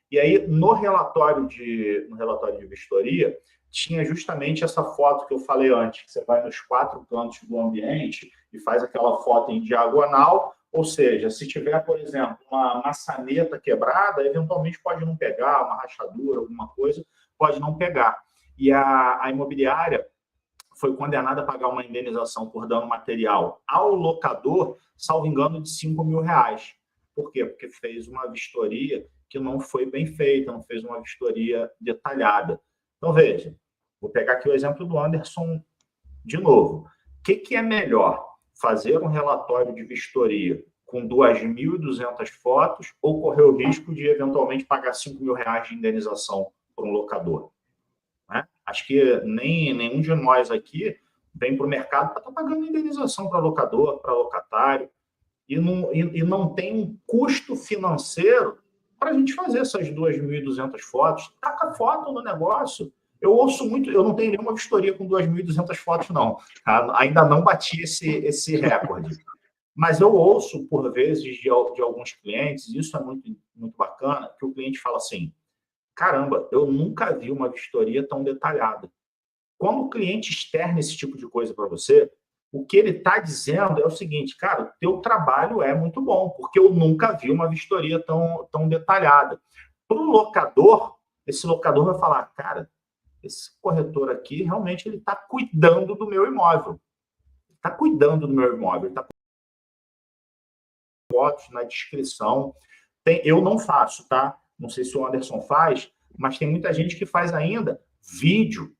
E aí, no relatório de vistoria, tinha justamente essa foto que eu falei antes, que você vai nos 4 cantos do ambiente e faz aquela foto em diagonal, ou seja, se tiver, por exemplo, uma maçaneta quebrada, eventualmente pode não pegar, uma rachadura, alguma coisa, pode não pegar. E a imobiliária foi condenada a pagar uma indenização por dano material ao locador, salvo engano, de R$5.000. Por quê? Porque fez uma vistoria que não foi bem feita, não fez uma vistoria detalhada. Então, veja, vou pegar aqui o exemplo do Anderson de novo. O que é melhor? Fazer um relatório de vistoria com 2.200 fotos ou correr o risco de, eventualmente, pagar R$5.000 de indenização por um locador? Né? Acho que nenhum de nós aqui vem para o mercado para estar pagando indenização para locador, para locatário, e não tem um custo financeiro para a gente fazer essas 2.200 fotos. Taca foto no negócio. Eu ouço muito, eu não tenho nenhuma vistoria com 2.200 fotos, não. Tá? Ainda não bati esse recorde. Mas eu ouço, por vezes, de alguns clientes, e isso é muito, muito bacana, que o cliente fala assim: caramba, eu nunca vi uma vistoria tão detalhada. Quando o cliente externa esse tipo de coisa para você, o que ele está dizendo é o seguinte: cara, o teu trabalho é muito bom, porque eu nunca vi uma vistoria tão detalhada. Para o locador, esse locador vai falar: cara, esse corretor aqui, realmente, ele está cuidando do meu imóvel. Está cuidando do meu imóvel. Está com fotos na descrição. Eu não faço, tá? Não sei se o Anderson faz, mas tem muita gente que faz ainda vídeo.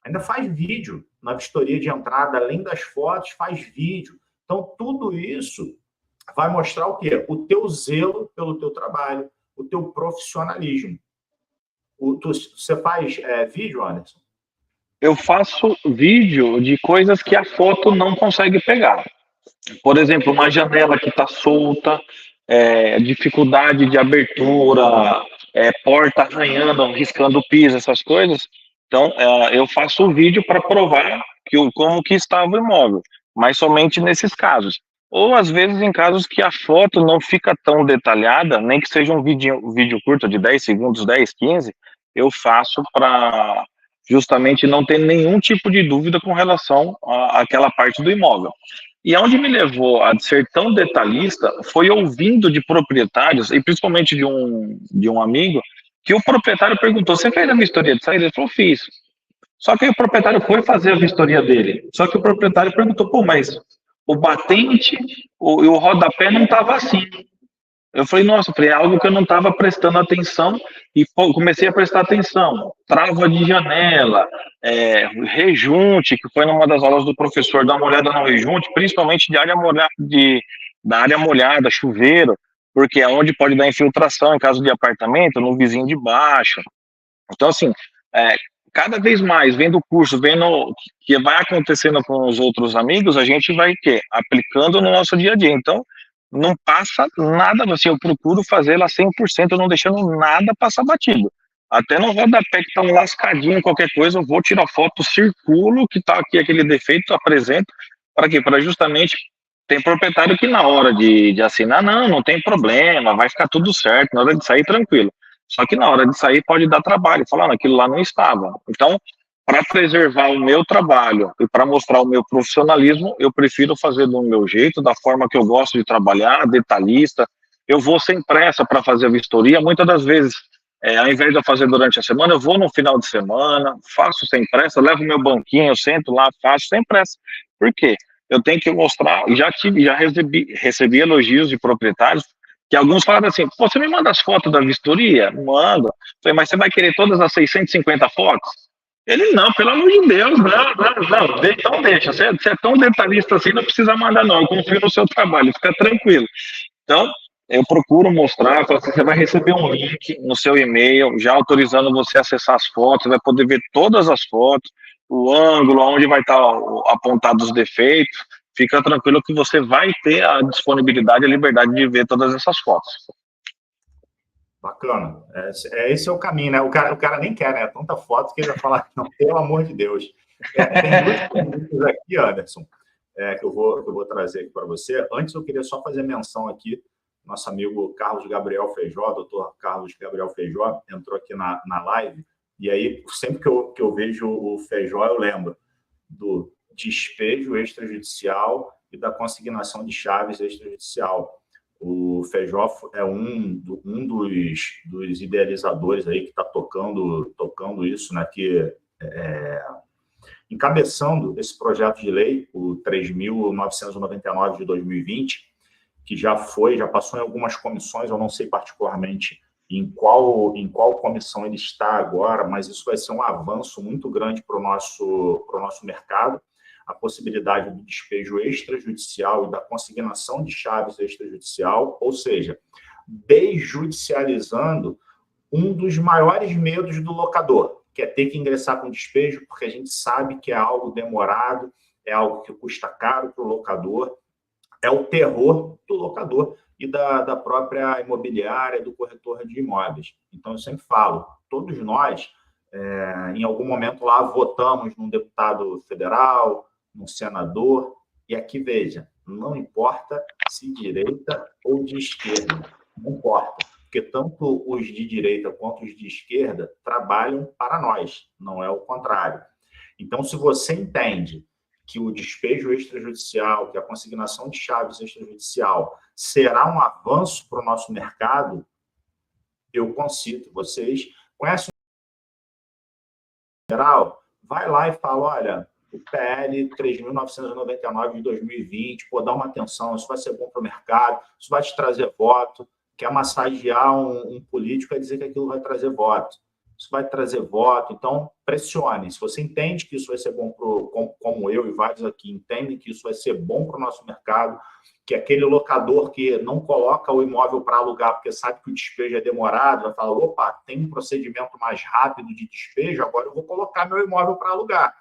Ainda faz vídeo na vistoria de entrada, além das fotos, faz vídeo. Então, tudo isso vai mostrar o quê? O teu zelo pelo teu trabalho, o teu profissionalismo. Você faz vídeo, Anderson? Eu faço vídeo de coisas que a foto não consegue pegar. Por exemplo, uma janela que está solta, dificuldade de abertura, porta arranhando, riscando o piso, essas coisas. Então, eu faço o vídeo para provar como que estava o imóvel, mas somente nesses casos. Ou, às vezes, em casos que a foto não fica tão detalhada, nem que seja um vídeo curto de 10 segundos, 10, 15, eu faço para justamente não ter nenhum tipo de dúvida com relação àquela parte do imóvel. E aonde me levou a ser tão detalhista foi ouvindo de proprietários, e principalmente de um amigo, que o proprietário perguntou: você fez a vistoria de saída? Ele falou: fiz. Só que aí o proprietário foi fazer a vistoria dele. Só que o proprietário perguntou: pô, mas o batente e o rodapé não estava assim. Eu falei: nossa, é algo que eu não estava prestando atenção, e pô, comecei a prestar atenção. Trava de janela, rejunte, que foi numa das aulas do professor, dar uma olhada no rejunte, principalmente da área molhada, chuveiro, porque é onde pode dar infiltração em caso de apartamento, no vizinho de baixo. Então, assim, é, cada vez mais, vendo o curso, vendo o que vai acontecendo com os outros amigos, a gente vai aplicando no nosso dia a dia. Então, não passa nada, assim, eu procuro fazer ela 100%, não deixando nada passar batido. Até no rodapé que tá um lascadinho, qualquer coisa, eu vou tirar foto, circulo que tá aqui aquele defeito, apresento. Para quê? Para justamente, tem proprietário que na hora de assinar, não tem problema, vai ficar tudo certo, na hora de sair, tranquilo. Só que na hora de sair pode dar trabalho, falando aquilo lá não estava. Então, para preservar o meu trabalho e para mostrar o meu profissionalismo, eu prefiro fazer do meu jeito, da forma que eu gosto de trabalhar, detalhista. Eu vou sem pressa para fazer a vistoria. Muitas das vezes, ao invés de eu fazer durante a semana, eu vou no final de semana, faço sem pressa, levo meu banquinho, eu sento lá, faço sem pressa. Por quê? Eu tenho que mostrar, já recebi elogios de proprietários, que alguns falaram assim: pô, você me manda as fotos da vistoria? Manda. Falei: mas você vai querer todas as 650 fotos? Ele: não, pelo amor de Deus, não, então deixa, você é tão detalhista assim, não precisa mandar não, eu confio no seu trabalho, fica tranquilo. Então, eu procuro mostrar, você vai receber um link no seu e-mail, já autorizando você a acessar as fotos, vai poder ver todas as fotos, o ângulo, onde vai estar apontado os defeitos. Fica tranquilo que você vai ter a disponibilidade e a liberdade de ver todas essas fotos. Bacana. Esse é o caminho, né? O cara nem quer, né? Tanta foto que ele vai falar: não, pelo amor de Deus. Tem duas perguntas aqui, Anderson, que eu vou trazer aqui para você. Antes, eu queria só fazer menção aqui. Nosso amigo Carlos Gabriel Feijó, doutor Carlos Gabriel Feijó, entrou aqui na live. E aí, sempre que eu vejo o Feijó, eu lembro do despejo extrajudicial e da consignação de chaves extrajudicial. O Feijó é um dos idealizadores aí que está tocando isso, né, que encabeçando esse projeto de lei, o 3.999 de 2020, que já passou em algumas comissões, eu não sei particularmente em qual comissão ele está agora, mas isso vai ser um avanço muito grande para o nosso mercado, a possibilidade do despejo extrajudicial e da consignação de chaves extrajudicial, ou seja, desjudicializando um dos maiores medos do locador, que é ter que ingressar com despejo, porque a gente sabe que é algo demorado, é algo que custa caro para o locador, é o terror do locador e da própria imobiliária, do corretor de imóveis. Então, eu sempre falo, todos nós, em algum momento lá, votamos num deputado federal, num senador, e aqui, veja, não importa se direita ou de esquerda, não importa, porque tanto os de direita quanto os de esquerda trabalham para nós, não é o contrário. Então, se você entende que o despejo extrajudicial, que a consignação de chaves extrajudicial será um avanço para o nosso mercado, eu concito vocês. Conhece o geral? Vai lá e fala: olha, o PL 3.999 de 2020, pô, dá uma atenção, isso vai ser bom para o mercado, isso vai te trazer voto. Quer massagear um político, é dizer que aquilo vai trazer voto. Isso vai trazer voto, então pressione. Se você entende que isso vai ser bom, como eu e vários aqui entendem que isso vai ser bom para o nosso mercado, que aquele locador que não coloca o imóvel para alugar porque sabe que o despejo é demorado, vai falar: opa, tem um procedimento mais rápido de despejo, agora eu vou colocar meu imóvel para alugar.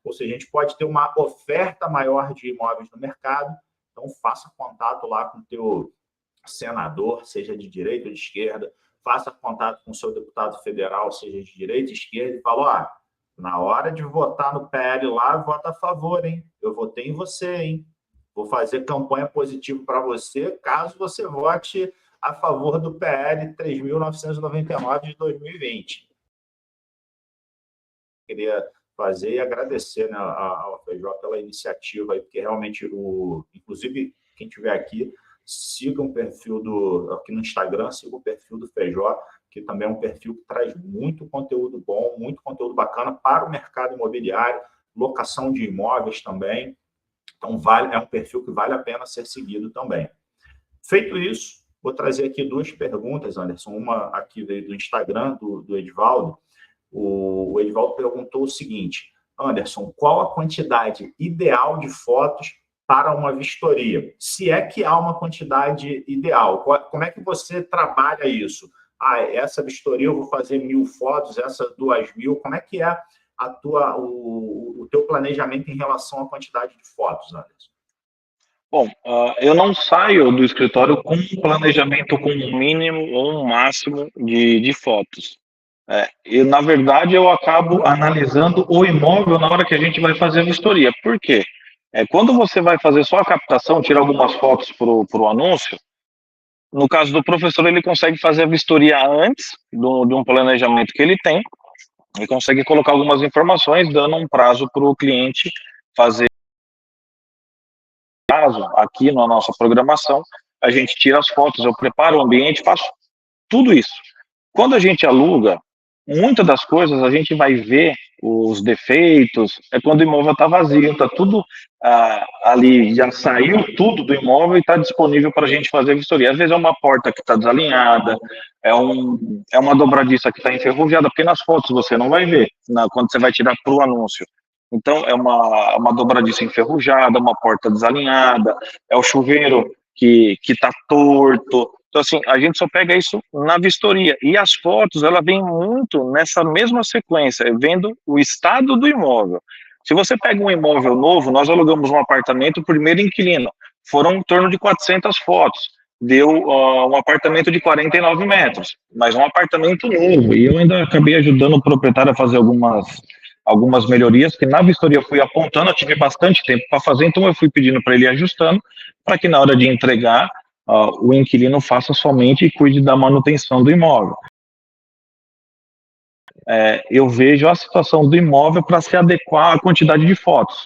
Ou seja, a gente pode ter uma oferta maior de imóveis no mercado, então faça contato lá com o teu senador, seja de direita ou de esquerda, faça contato com o seu deputado federal, seja de direita ou esquerda, e fala: na hora de votar no PL lá, vota a favor, hein? Eu votei em você, hein? Vou fazer campanha positiva para você, caso você vote a favor do PL 3.999 de 2020. Queria fazer e agradecer, né, ao Feijó pela iniciativa, aí, porque realmente, inclusive, quem estiver aqui, siga o perfil aqui no Instagram, siga o perfil do Feijó, que também é um perfil que traz muito conteúdo bom, muito conteúdo bacana para o mercado imobiliário, locação de imóveis também. Então, é um perfil que vale a pena ser seguido também. Feito isso, vou trazer aqui 2 perguntas, Anderson. Uma aqui veio do Instagram, do Edivaldo. O Edivaldo perguntou o seguinte: Anderson, qual a quantidade ideal de fotos para uma vistoria? Se é que há uma quantidade ideal, como é que você trabalha isso? Essa vistoria eu vou fazer 1.000 fotos, essa 2.000. Como é que é o teu planejamento em relação à quantidade de fotos, Anderson? Bom, eu não saio do escritório com um planejamento com um mínimo ou um máximo de fotos. E, na verdade, eu acabo analisando o imóvel na hora que a gente vai fazer a vistoria. Por quê? Quando você vai fazer só a captação, tirar algumas fotos para o anúncio, no caso do professor, ele consegue fazer a vistoria antes de um planejamento que ele tem, e consegue colocar algumas informações, dando um prazo para o cliente fazer. Aqui na nossa programação, a gente tira as fotos, eu preparo o ambiente, faço tudo isso. Quando a gente aluga, muitas das coisas a gente vai ver os defeitos, quando o imóvel está vazio, está tudo ali, já saiu tudo do imóvel e está disponível para a gente fazer a vistoria. Às vezes é uma porta que está desalinhada, é uma dobradiça que está enferrujada, porque nas fotos você não vai ver, quando você vai tirar para o anúncio. Então, é uma dobradiça enferrujada, uma porta desalinhada, é o chuveiro que está torto. Então, assim, a gente só pega isso na vistoria. E as fotos, ela vem muito nessa mesma sequência, vendo o estado do imóvel. Se você pega um imóvel novo, nós alugamos um apartamento, o primeiro inquilino, foram em torno de 400 fotos. Deu um apartamento de 49 metros, mas um apartamento novo. E eu ainda acabei ajudando o proprietário a fazer algumas melhorias, que na vistoria eu fui apontando, eu tive bastante tempo para fazer, então eu fui pedindo para ele ir ajustando, para que na hora de entregar, o inquilino faça somente e cuide da manutenção do imóvel. Eu vejo a situação do imóvel para se adequar à quantidade de fotos.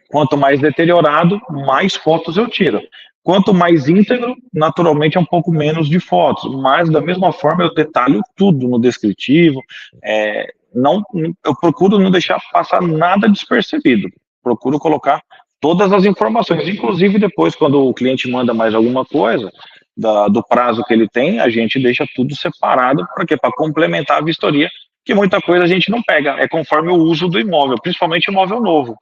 Quanto mais deteriorado, mais fotos eu tiro. Quanto mais íntegro, naturalmente é um pouco menos de fotos, mas da mesma forma eu detalho tudo no descritivo, eu procuro não deixar passar nada despercebido, procuro colocar todas as informações, inclusive depois quando o cliente manda mais alguma coisa, do prazo que ele tem, a gente deixa tudo separado, para complementar a vistoria, que muita coisa a gente não pega, é conforme o uso do imóvel, principalmente imóvel novo.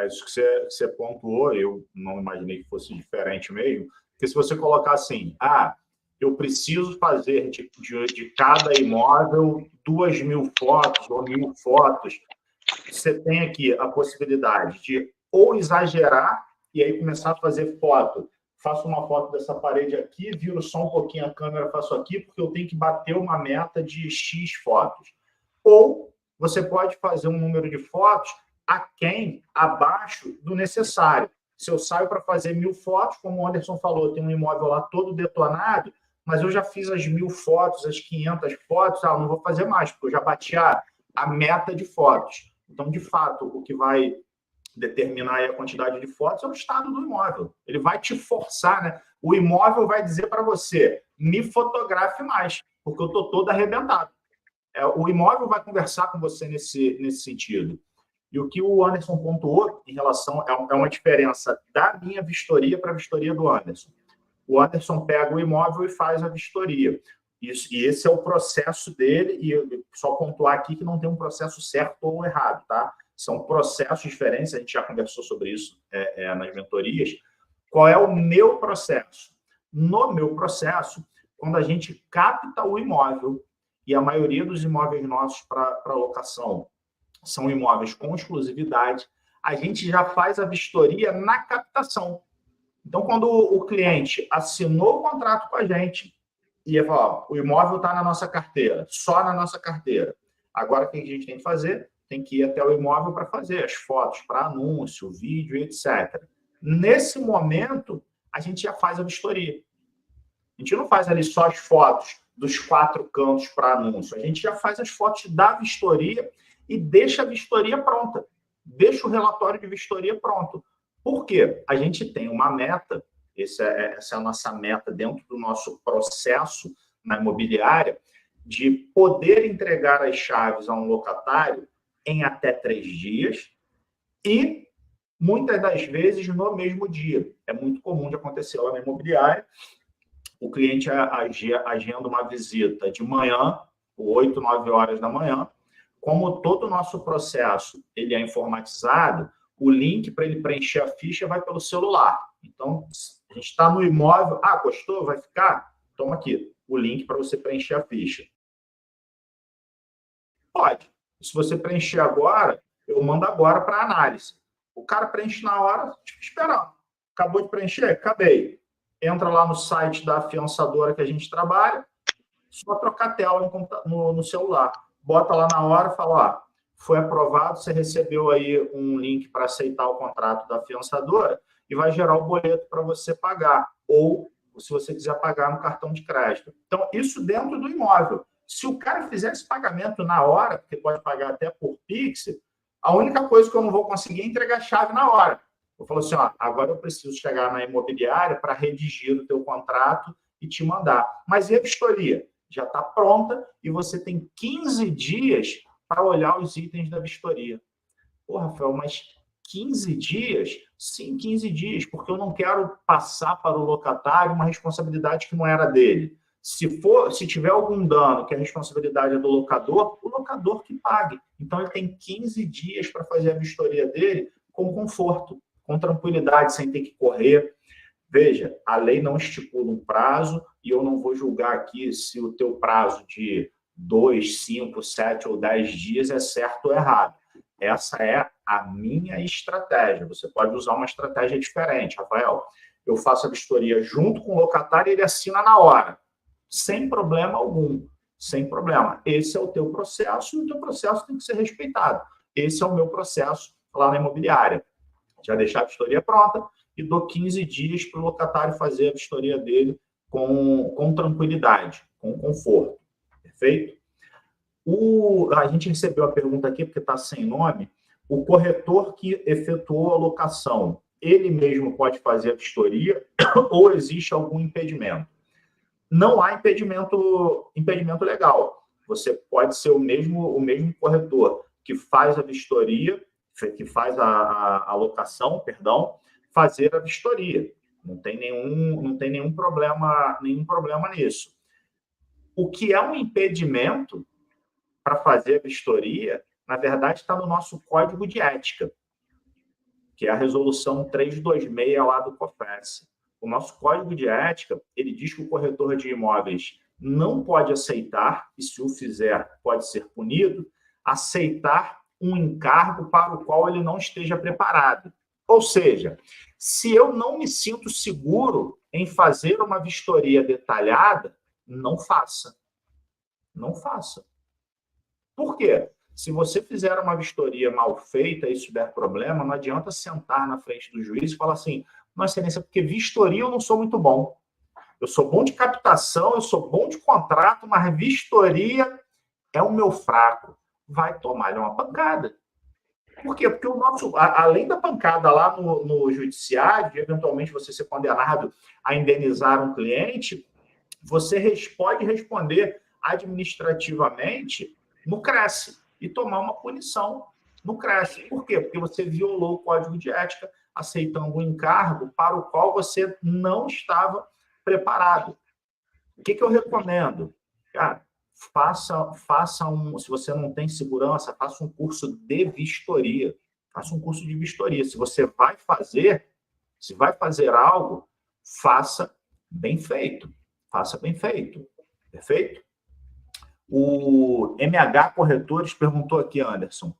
Isso que você pontuou, eu não imaginei que fosse diferente mesmo, porque se você colocar assim, eu preciso fazer de cada imóvel 2.000 fotos ou 1.000 fotos, você tem aqui a possibilidade de ou exagerar e aí começar a fazer foto. Faço uma foto dessa parede aqui, viro só um pouquinho a câmera, faço aqui, porque eu tenho que bater uma meta de X fotos. Ou você pode fazer um número de fotos abaixo do necessário. Se eu saio para fazer 1.000 fotos, como o Anderson falou, tem um imóvel lá todo detonado, mas eu já fiz as 1.000 fotos, as 500 fotos, não vou fazer mais, porque eu já bati a meta de fotos. Então, de fato, o que vai determinar a quantidade de fotos é o estado do imóvel. Ele vai te forçar, né? O imóvel vai dizer para você, me fotografe mais, porque eu estou todo arrebentado. O imóvel vai conversar com você nesse sentido. E o que o Anderson pontuou em relação é uma diferença da minha vistoria para a vistoria do Anderson. O Anderson pega o imóvel e faz a vistoria. E esse é o processo dele, e só pontuar aqui que não tem um processo certo ou errado, tá? São processos diferentes, a gente já conversou sobre isso nas mentorias. Qual é o meu processo? No meu processo, quando a gente capta o imóvel, e a maioria dos imóveis nossos para locação são imóveis com exclusividade, a gente já faz a vistoria na captação. Então, quando o cliente assinou o contrato com a gente, e fala, o imóvel está na nossa carteira, só na nossa carteira. Agora, o que a gente tem que fazer? Tem que ir até o imóvel para fazer as fotos, para anúncio, vídeo, etc. Nesse momento, a gente já faz a vistoria. A gente não faz ali só as fotos dos 4 cantos para anúncio. A gente já faz as fotos da vistoria e deixa a vistoria pronta. Deixa o relatório de vistoria pronto. Por quê? A gente tem uma meta, essa é a nossa meta dentro do nosso processo na imobiliária, de poder entregar as chaves a um locatário em até 3 dias e, muitas das vezes, no mesmo dia. É muito comum de acontecer lá na imobiliária, o cliente agenda uma visita de manhã, 8, 9 horas da manhã. Como todo o nosso processo ele é informatizado, o link para ele preencher a ficha vai pelo celular. Então, a gente está no imóvel, gostou? Vai ficar? Toma aqui, o link para você preencher a ficha. Pode. Se você preencher agora, eu mando agora para análise. O cara preenche na hora, fica esperando. Acabou de preencher? Acabei. Entra lá no site da afiançadora que a gente trabalha, só trocar a tela no celular. Bota lá na hora e fala, foi aprovado, você recebeu aí um link para aceitar o contrato da afiançadora e vai gerar o boleto para você pagar. Ou, se você quiser pagar no cartão de crédito. Então, isso dentro do imóvel. Se o cara fizer esse pagamento na hora, porque pode pagar até por Pix, a única coisa que eu não vou conseguir é entregar a chave na hora. Eu falo assim, agora eu preciso chegar na imobiliária para redigir o teu contrato e te mandar. Mas e a vistoria? Já está pronta e você tem 15 dias para olhar os itens da vistoria. Pô, Rafael, mas 15 dias? Sim, 15 dias, porque eu não quero passar para o locatário uma responsabilidade que não era dele. Se tiver algum dano que a responsabilidade é do locador, o locador que pague. Então, ele tem 15 dias para fazer a vistoria dele com conforto, com tranquilidade, sem ter que correr. Veja, a lei não estipula um prazo e eu não vou julgar aqui se o teu prazo de 2, 5, 7 ou 10 dias é certo ou errado. Essa é a minha estratégia. Você pode usar uma estratégia diferente, Rafael. Eu faço a vistoria junto com o locatário e ele assina na hora, sem problema algum, sem problema. Esse é o teu processo e o teu processo tem que ser respeitado. Esse é o meu processo lá na imobiliária. Já deixar a vistoria pronta e dou 15 dias para o locatário fazer a vistoria dele com tranquilidade, com conforto. Perfeito? A gente recebeu a pergunta aqui, porque está sem nome. O corretor que efetuou a locação, ele mesmo pode fazer a vistoria ou existe algum impedimento? Não há impedimento legal. Você pode ser o mesmo corretor que faz a vistoria, que faz a locação, fazer a vistoria. Não tem nenhum problema nisso. O que é um impedimento para fazer a vistoria, na verdade, está no nosso código de ética, que é a resolução 326 lá do COFES. O nosso código de ética, ele diz que o corretor de imóveis não pode aceitar, e se o fizer, pode ser punido, aceitar um encargo para o qual ele não esteja preparado. Ou seja, se eu não me sinto seguro em fazer uma vistoria detalhada, não faça. Não faça. Por quê? Se você fizer uma vistoria mal feita e isso der problema, não adianta sentar na frente do juiz e falar assim, Nossa Excelência, porque vistoria eu não sou muito bom. Eu sou bom de captação, eu sou bom de contrato, mas vistoria é o meu fraco. Vai tomar uma pancada. Por quê? Porque além da pancada lá no judiciário, de eventualmente você ser condenado a indenizar um cliente, você pode responder administrativamente no CRES e tomar uma punição no CRES. Por quê? Porque você violou o código de ética aceitando um encargo para o qual você não estava preparado. O que eu recomendo? Cara, se você não tem segurança, faça um curso de vistoria. Faça um curso de vistoria. Se vai fazer algo, faça bem feito. Faça bem feito. Perfeito? O MH Corretores perguntou aqui, Anderson,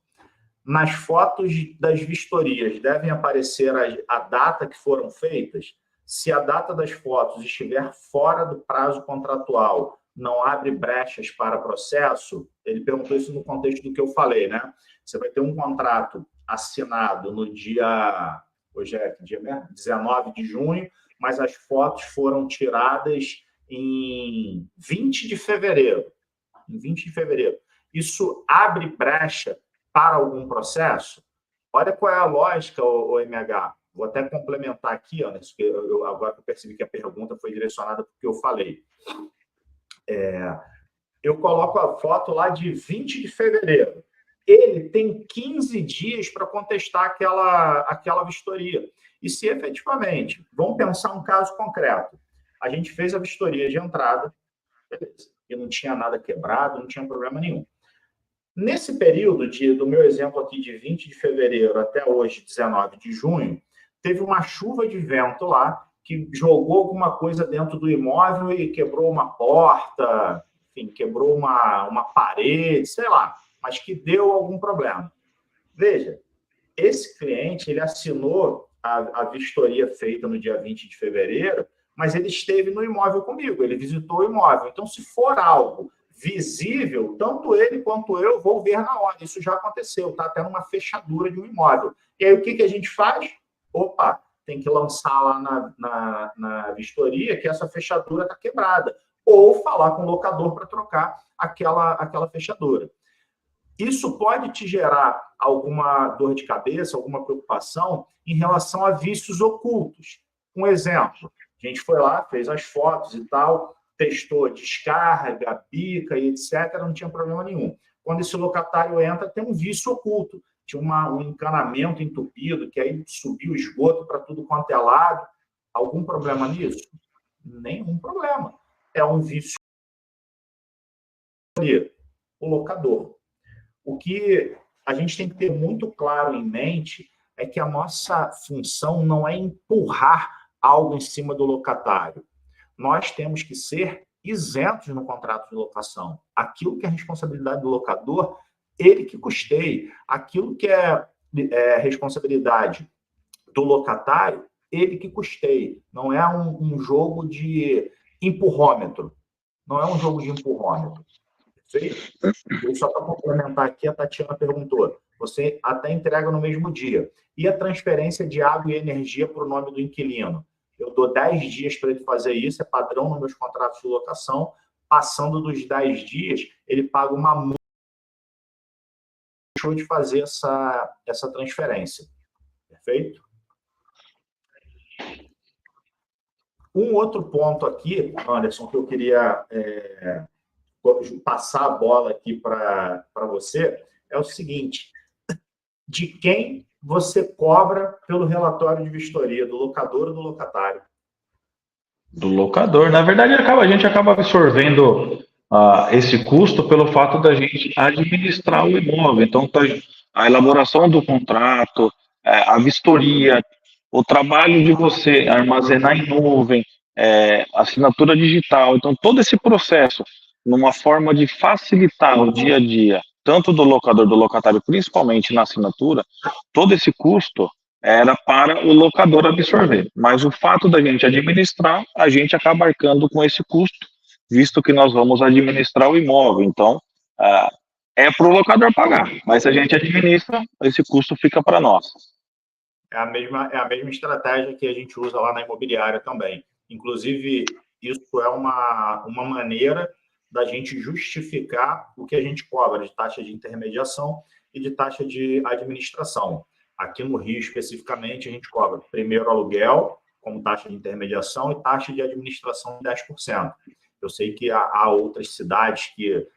nas fotos das vistorias devem aparecer a data que foram feitas? Se a data das fotos estiver fora do prazo contratual, não abre brechas para processo? Ele perguntou isso no contexto do que eu falei, né? Você vai ter um contrato assinado no dia... Hoje é que dia mesmo? 19 de junho, mas as fotos foram tiradas em 20 de fevereiro. Em 20 de fevereiro. Isso abre brecha para algum processo? Olha qual é a lógica, o MH. Vou até complementar aqui, ó, agora que eu percebi que a pergunta foi direcionada para o que eu falei. Eu coloco a foto lá de 20 de fevereiro. Ele tem 15 dias para contestar aquela vistoria. E se efetivamente, vamos pensar um caso concreto, a gente fez a vistoria de entrada, beleza, e não tinha nada quebrado, não tinha problema nenhum. Nesse período, do meu exemplo aqui, de 20 de fevereiro até hoje, 19 de junho, teve uma chuva de vento lá que jogou alguma coisa dentro do imóvel e quebrou uma porta, enfim, quebrou uma parede, sei lá, mas que deu algum problema. Veja, esse cliente, ele assinou a vistoria feita no dia 20 de fevereiro, mas ele esteve no imóvel comigo, ele visitou o imóvel. Então, se for algo visível, tanto ele quanto eu vou ver na hora. Isso já aconteceu, está até numa fechadura de um imóvel. E aí, o que a gente faz? Opa, tem que lançar lá na vistoria que essa fechadura está quebrada. Ou falar com o locador para trocar aquela fechadura. Isso pode te gerar alguma dor de cabeça, alguma preocupação em relação a vícios ocultos. Um exemplo, a gente foi lá, fez as fotos e tal, testou descarga, bica e etc., não tinha problema nenhum. Quando esse locatário entra, tem um vício oculto. Tinha um encanamento entupido, que aí subiu o esgoto para tudo quanto é lado. Algum problema nisso? Nenhum problema. É um vício. O locador. O que a gente tem que ter muito claro em mente é que a nossa função não é empurrar algo em cima do locatário. Nós temos que ser isentos no contrato de locação. Aquilo que é responsabilidade do locador, ele que custeie. Aquilo que é responsabilidade do locatário, ele que custeie. Não é um jogo de empurrômetro. Não é um jogo de empurrômetro. Perfeito? E só para complementar aqui, a Tatiana perguntou, você até entrega no mesmo dia. E a transferência de água e energia para o nome do inquilino? Eu dou 10 dias para ele fazer isso, é padrão nos meus contratos de locação. Passando dos 10 dias, ele paga uma multa de fazer essa transferência. Perfeito? Um outro ponto aqui, Anderson, que eu queria passar a bola aqui para você, é o seguinte: de quem você cobra pelo relatório de vistoria, do locador ou do locatário? Do locador. Na verdade, a gente acaba absorvendo esse custo pelo fato da gente administrar o imóvel. Então, a elaboração do contrato, a vistoria, o trabalho de você armazenar em nuvem, assinatura digital. Então, todo esse processo, numa forma de facilitar o dia a dia, tanto do locador, do locatário, principalmente na assinatura, todo esse custo era para o locador absorver. Mas o fato da gente administrar, a gente acaba arcando com esse custo, visto que nós vamos administrar o imóvel. Então, é para o locador pagar, mas se a gente administra, esse custo fica para nós. É a mesma estratégia que a gente usa lá na imobiliária também. Inclusive, isso é uma maneira da gente justificar o que a gente cobra de taxa de intermediação e de taxa de administração. Aqui no Rio, especificamente, a gente cobra primeiro aluguel, como taxa de intermediação, e taxa de administração de 10%. Eu sei que há outras cidades que...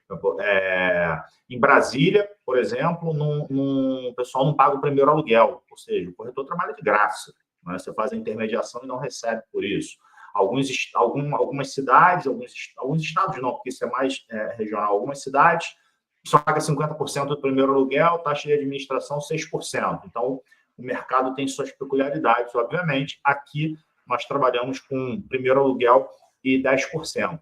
em Brasília, por exemplo, o pessoal não paga o primeiro aluguel, ou seja, o corretor trabalha de graça. Né? Você faz a intermediação e não recebe por isso. Algumas cidades, alguns estados não, porque isso é mais regional, algumas cidades só paga 50% do primeiro aluguel, taxa de administração 6%. Então, o mercado tem suas peculiaridades, obviamente. Aqui, nós trabalhamos com primeiro aluguel e 10%.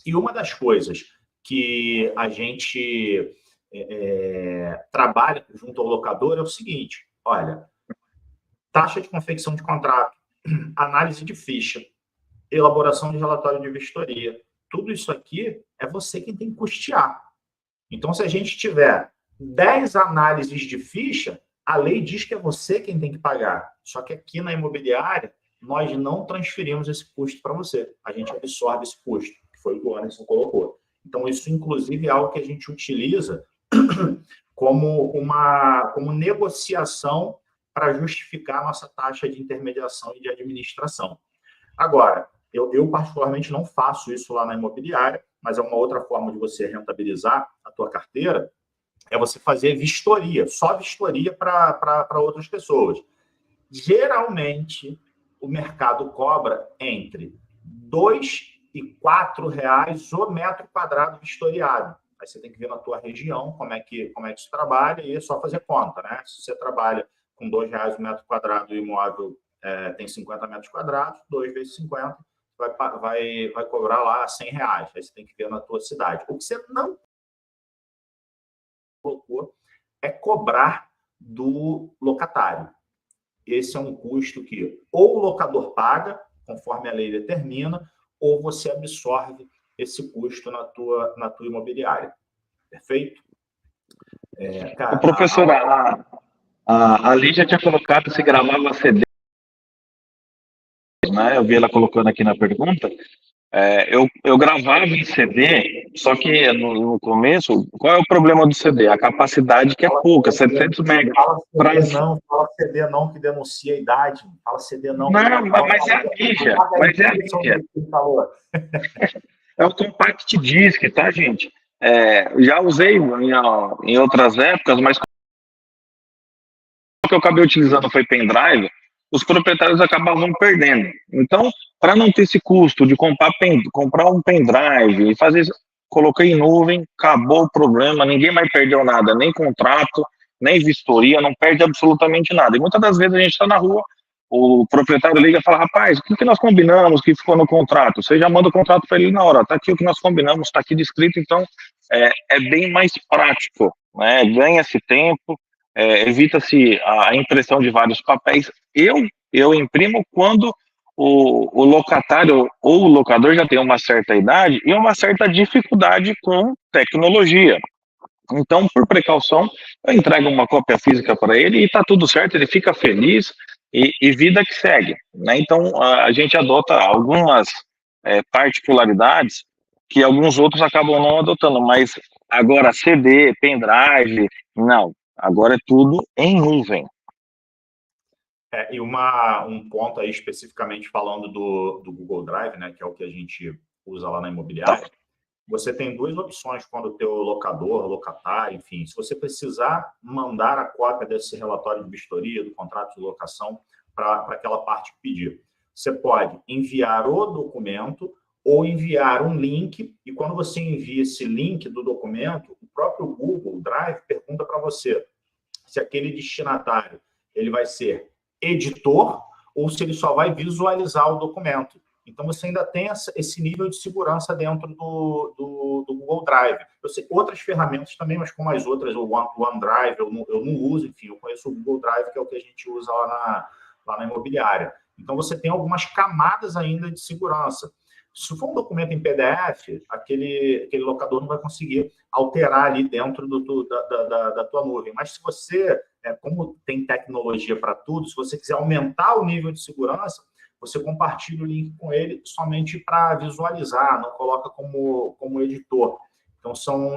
E uma das coisas que a gente trabalha junto ao locador é o seguinte: olha, taxa de confecção de contrato, análise de ficha, elaboração de relatório de vistoria, tudo isso aqui é você quem tem que custear. Então, se a gente tiver 10 análises de ficha, a lei diz que é você quem tem que pagar. Só que aqui na imobiliária, nós não transferimos esse custo para você. A gente absorve esse custo, que foi o que o Anderson colocou. Então, isso, inclusive, é algo que a gente utiliza como negociação para justificar a nossa taxa de intermediação e de administração. Agora, eu particularmente não faço isso lá na imobiliária, mas é uma outra forma de você rentabilizar a tua carteira, é você fazer vistoria, só vistoria para outras pessoas. Geralmente, o mercado cobra entre R$ 2 e R$ 4 o metro quadrado vistoriado. Aí você tem que ver na tua região como é que isso trabalha e é só fazer conta, né? Se você trabalha com R$ 2 o metro quadrado e o imóvel tem 50 metros quadrados, 2 vezes 50, vai cobrar lá R$ 100. Aí você tem que ver na tua cidade. O que você não colocou é cobrar do locatário. Esse é um custo que ou o locador paga, conforme a lei determina, ou você absorve esse custo na tua imobiliária. Perfeito? Cara, professor, a Lígia tinha colocado se gravava CD, né? Eu vi ela colocando aqui na pergunta. Eu gravava em CD, só que no começo, qual é o problema do CD? A capacidade que é pouca, 700 MB. Fala CD não, que denuncia a idade. Fala CD não. Não, mas é a Lígia. Mas é a Lígia. É o Compact Disc, tá, gente? Já usei em outras épocas, mas o que eu acabei utilizando foi pendrive, os proprietários acabavam perdendo. Então, para não ter esse custo de comprar um pendrive e fazer isso, coloquei em nuvem, acabou o problema, ninguém mais perdeu nada, nem contrato, nem vistoria, não perde absolutamente nada. E muitas das vezes a gente está na rua, o proprietário liga e fala, rapaz, o que nós combinamos que ficou no contrato? Você já manda o contrato para ele na hora, está aqui o que nós combinamos, está aqui descrito, então é bem mais prático, né? Ganha-se tempo, evita-se a impressão de vários papéis. Eu imprimo quando o locatário ou o locador já tem uma certa idade e uma certa dificuldade com tecnologia. Então, por precaução, eu entrego uma cópia física para ele e está tudo certo, ele fica feliz e vida que segue, né? Então, a gente adota algumas particularidades que alguns outros acabam não adotando, mas agora CD, pendrive, não. Agora é tudo em nuvem. E um ponto aí especificamente falando do Google Drive, né, que é o que a gente usa lá na imobiliária, você tem duas opções quando o teu locatário, enfim, se você precisar mandar a cópia desse relatório de vistoria, do contrato de locação, para aquela parte que pedir. Você pode enviar o documento ou enviar um link, e quando você envia esse link do documento, o próprio Google Drive pergunta para você se aquele destinatário ele vai ser editor ou se ele só vai visualizar o documento. Então, você ainda tem esse nível de segurança dentro do Google Drive. Eu sei outras ferramentas também, mas como as outras, o OneDrive, eu não uso, enfim, eu conheço o Google Drive, que é o que a gente usa lá na imobiliária. Então, você tem algumas camadas ainda de segurança. Se for um documento em PDF, aquele locador não vai conseguir alterar ali dentro da tua nuvem. Mas se você, como tem tecnologia para tudo, se você quiser aumentar o nível de segurança, você compartilha o link com ele somente para visualizar, não coloca como editor. Então,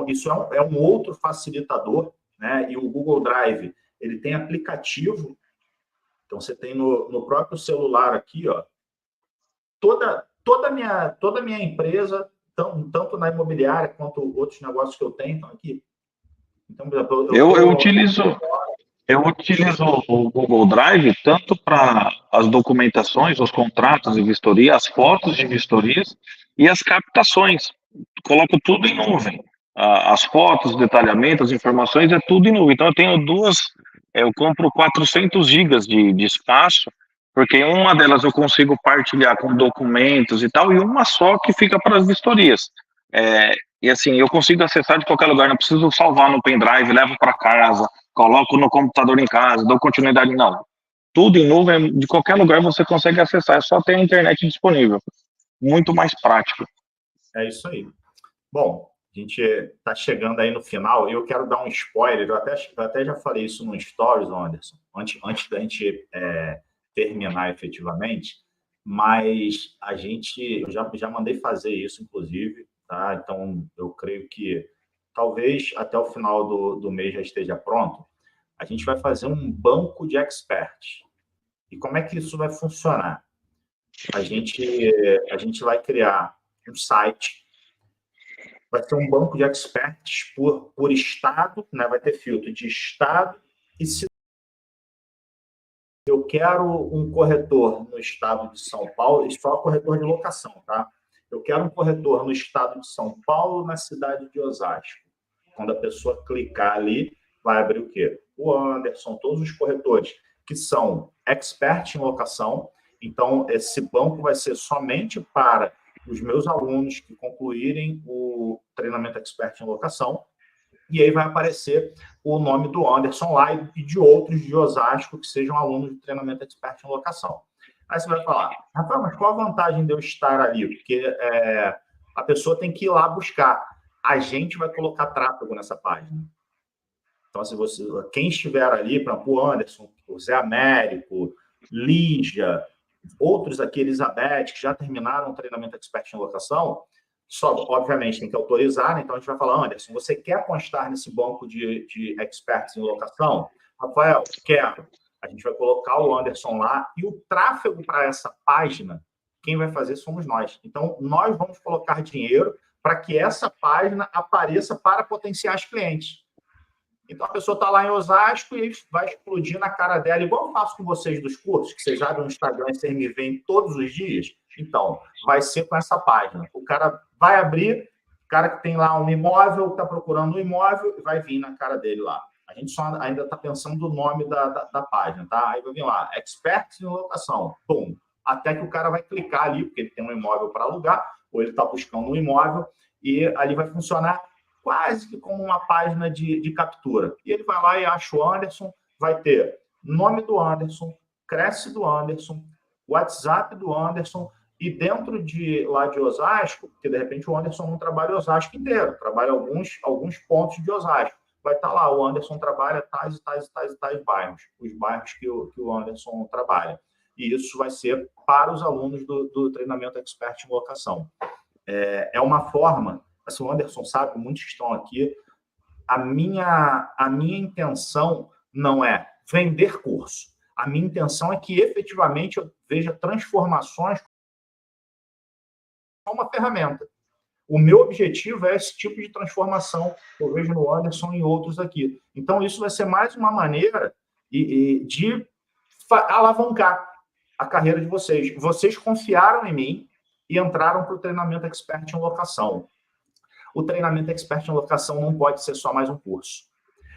isso é um outro facilitador, né? E o Google Drive, ele tem aplicativo. Então, você tem no próprio celular aqui, ó, toda a minha empresa, tanto na imobiliária quanto outros negócios que eu tenho, estão aqui. Então, eu utilizo o Google Drive tanto para as documentações, os contratos de vistoria, as fotos de vistorias e as captações. Coloco tudo em nuvem. As fotos, detalhamento, as informações, é tudo em nuvem. Então, eu tenho eu compro 400 gigas de espaço, porque uma delas eu consigo partilhar com documentos e tal, e uma só que fica para as vistorias. E assim, eu consigo acessar de qualquer lugar, não preciso salvar no pendrive, levo para casa, coloco no computador em casa, dou continuidade, não. Tudo em nuvem, de qualquer lugar você consegue acessar, é só ter a internet disponível. Muito mais prático. É isso aí. Bom, a gente está chegando aí no final e eu quero dar um spoiler, eu até já falei isso no Stories, Anderson, antes da gente terminar efetivamente, mas eu já mandei fazer isso, inclusive, tá? Então, eu creio que talvez até o final do mês já esteja pronto, a gente vai fazer um banco de experts. E como é que isso vai funcionar? A gente vai criar um site, vai ter um banco de experts por estado, né? Vai ter filtro de estado e se eu quero um corretor no estado de São Paulo, isso é corretor de locação, tá? Eu quero um corretor no estado de São Paulo, na cidade de Osasco. Quando a pessoa clicar ali, vai abrir o quê? O Anderson, todos os corretores que são experts em locação. Então, esse banco vai ser somente para os meus alunos que concluírem o treinamento expert em locação. E aí vai aparecer o nome do Anderson lá e de outros de Osasco que sejam alunos de treinamento expert em locação. Aí você vai falar, Rafael, mas qual a vantagem de eu estar ali? Porque a pessoa tem que ir lá buscar. A gente vai colocar tráfego nessa página. Então, se você, quem estiver ali, para o Anderson, o Zé Américo, Lígia, outros aqui, Elizabeth, que já terminaram o treinamento expert em locação, só, obviamente, tem que autorizar, né? Então a gente vai falar, Anderson, você quer constar nesse banco de experts em locação? Rafael, quero. A gente vai colocar o Anderson lá e o tráfego para essa página, quem vai fazer somos nós. Então, nós vamos colocar dinheiro para que essa página apareça para potenciais clientes. Então, a pessoa está lá em Osasco e vai explodir na cara dela, igual eu faço com vocês dos cursos, que vocês abrem o Instagram e vocês me veem todos os dias. Então, vai ser com essa página. O cara vai abrir, o cara que tem lá um imóvel, está procurando um imóvel, e vai vir na cara dele lá. A gente só ainda está pensando no nome da página, tá? Aí vai vir lá, Experts em Locação. Pum. Até que o cara vai clicar ali, porque ele tem um imóvel para alugar, ou ele está buscando um imóvel, e ali vai funcionar quase que como uma página de captura. E ele vai lá e acha o Anderson, vai ter nome do Anderson, Cresce do Anderson, WhatsApp do Anderson, e dentro de lá de Osasco, porque de repente o Anderson não trabalha Osasco inteiro, trabalha alguns pontos de Osasco. Vai estar lá, o Anderson trabalha tais e tais e tais e tais bairros, os bairros que o Anderson trabalha. E isso vai ser para os alunos do treinamento expert em locação. É uma forma, assim, o Anderson sabe, muitos estão aqui, a minha intenção não é vender curso. A minha intenção é que, efetivamente, eu veja transformações como uma ferramenta. O meu objetivo é esse tipo de transformação que eu vejo no Anderson e outros aqui. Então, isso vai ser mais uma maneira de alavancar a carreira de vocês. Vocês confiaram em mim e entraram para o treinamento expert em locação. O treinamento expert em locação não pode ser só mais um curso.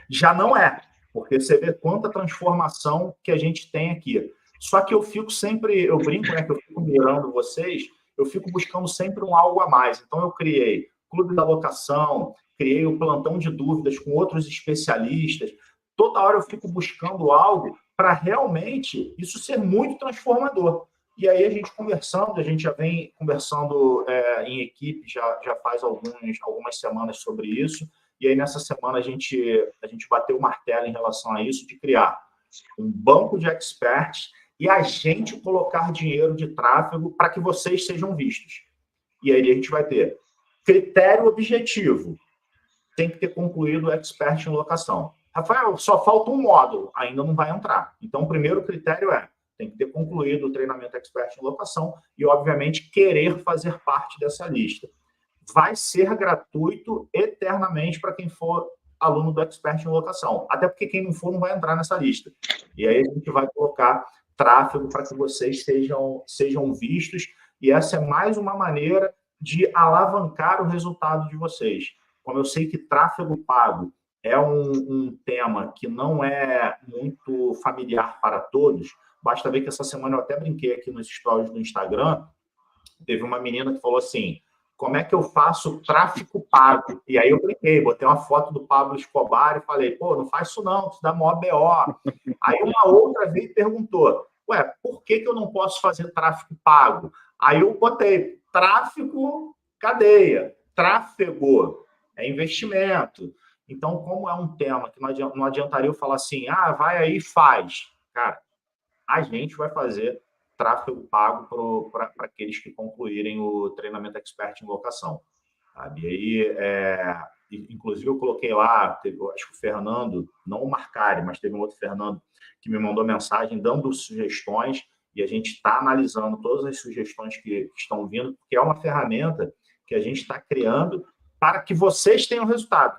Já não é, porque você vê quanta transformação que a gente tem aqui. Só que eu fico sempre, eu brinco, né, que eu fico mirando vocês, eu fico buscando sempre um algo a mais. Então, eu criei Clube da Locação, criei o Plantão de Dúvidas com outros especialistas. Toda hora eu fico buscando algo para realmente isso ser muito transformador. E aí a gente conversando, a gente já vem conversando em equipe, já faz algumas semanas sobre isso, e aí nessa semana a gente bateu o martelo em relação a isso, de criar um banco de experts e a gente colocar dinheiro de tráfego para que vocês sejam vistos. E aí a gente vai ter critério objetivo, tem que ter concluído o expert em locação. Rafael, só falta um módulo, ainda não vai entrar. Então, o primeiro critério tem que ter concluído o treinamento expert em locação e, obviamente, querer fazer parte dessa lista. Vai ser gratuito eternamente para quem for aluno do expert em locação. Até porque quem não for não vai entrar nessa lista. E aí a gente vai colocar tráfego para que vocês sejam vistos. E essa é mais uma maneira de alavancar o resultado de vocês. Como eu sei que tráfego pago é um tema que não é muito familiar para todos, basta ver que essa semana eu até brinquei aqui nos stories do Instagram, teve uma menina que falou assim, como é que eu faço tráfego pago? E aí eu brinquei, botei uma foto do Pablo Escobar e falei, pô, não faz isso não, isso dá maior BO. Aí uma outra veio e perguntou, ué, por que eu não posso fazer tráfego pago? Aí eu botei tráfego cadeia, tráfego é investimento. Então, como é um tema que não adiantaria eu falar assim, vai aí e faz. Cara, a gente vai fazer tráfego pago para aqueles que concluírem o treinamento expert em locação. Sabe? E aí, inclusive eu coloquei lá, acho que o Fernando, não o Marcari, mas teve um outro Fernando que me mandou mensagem dando sugestões, e a gente está analisando todas as sugestões que estão vindo, porque é uma ferramenta que a gente está criando para que vocês tenham resultado.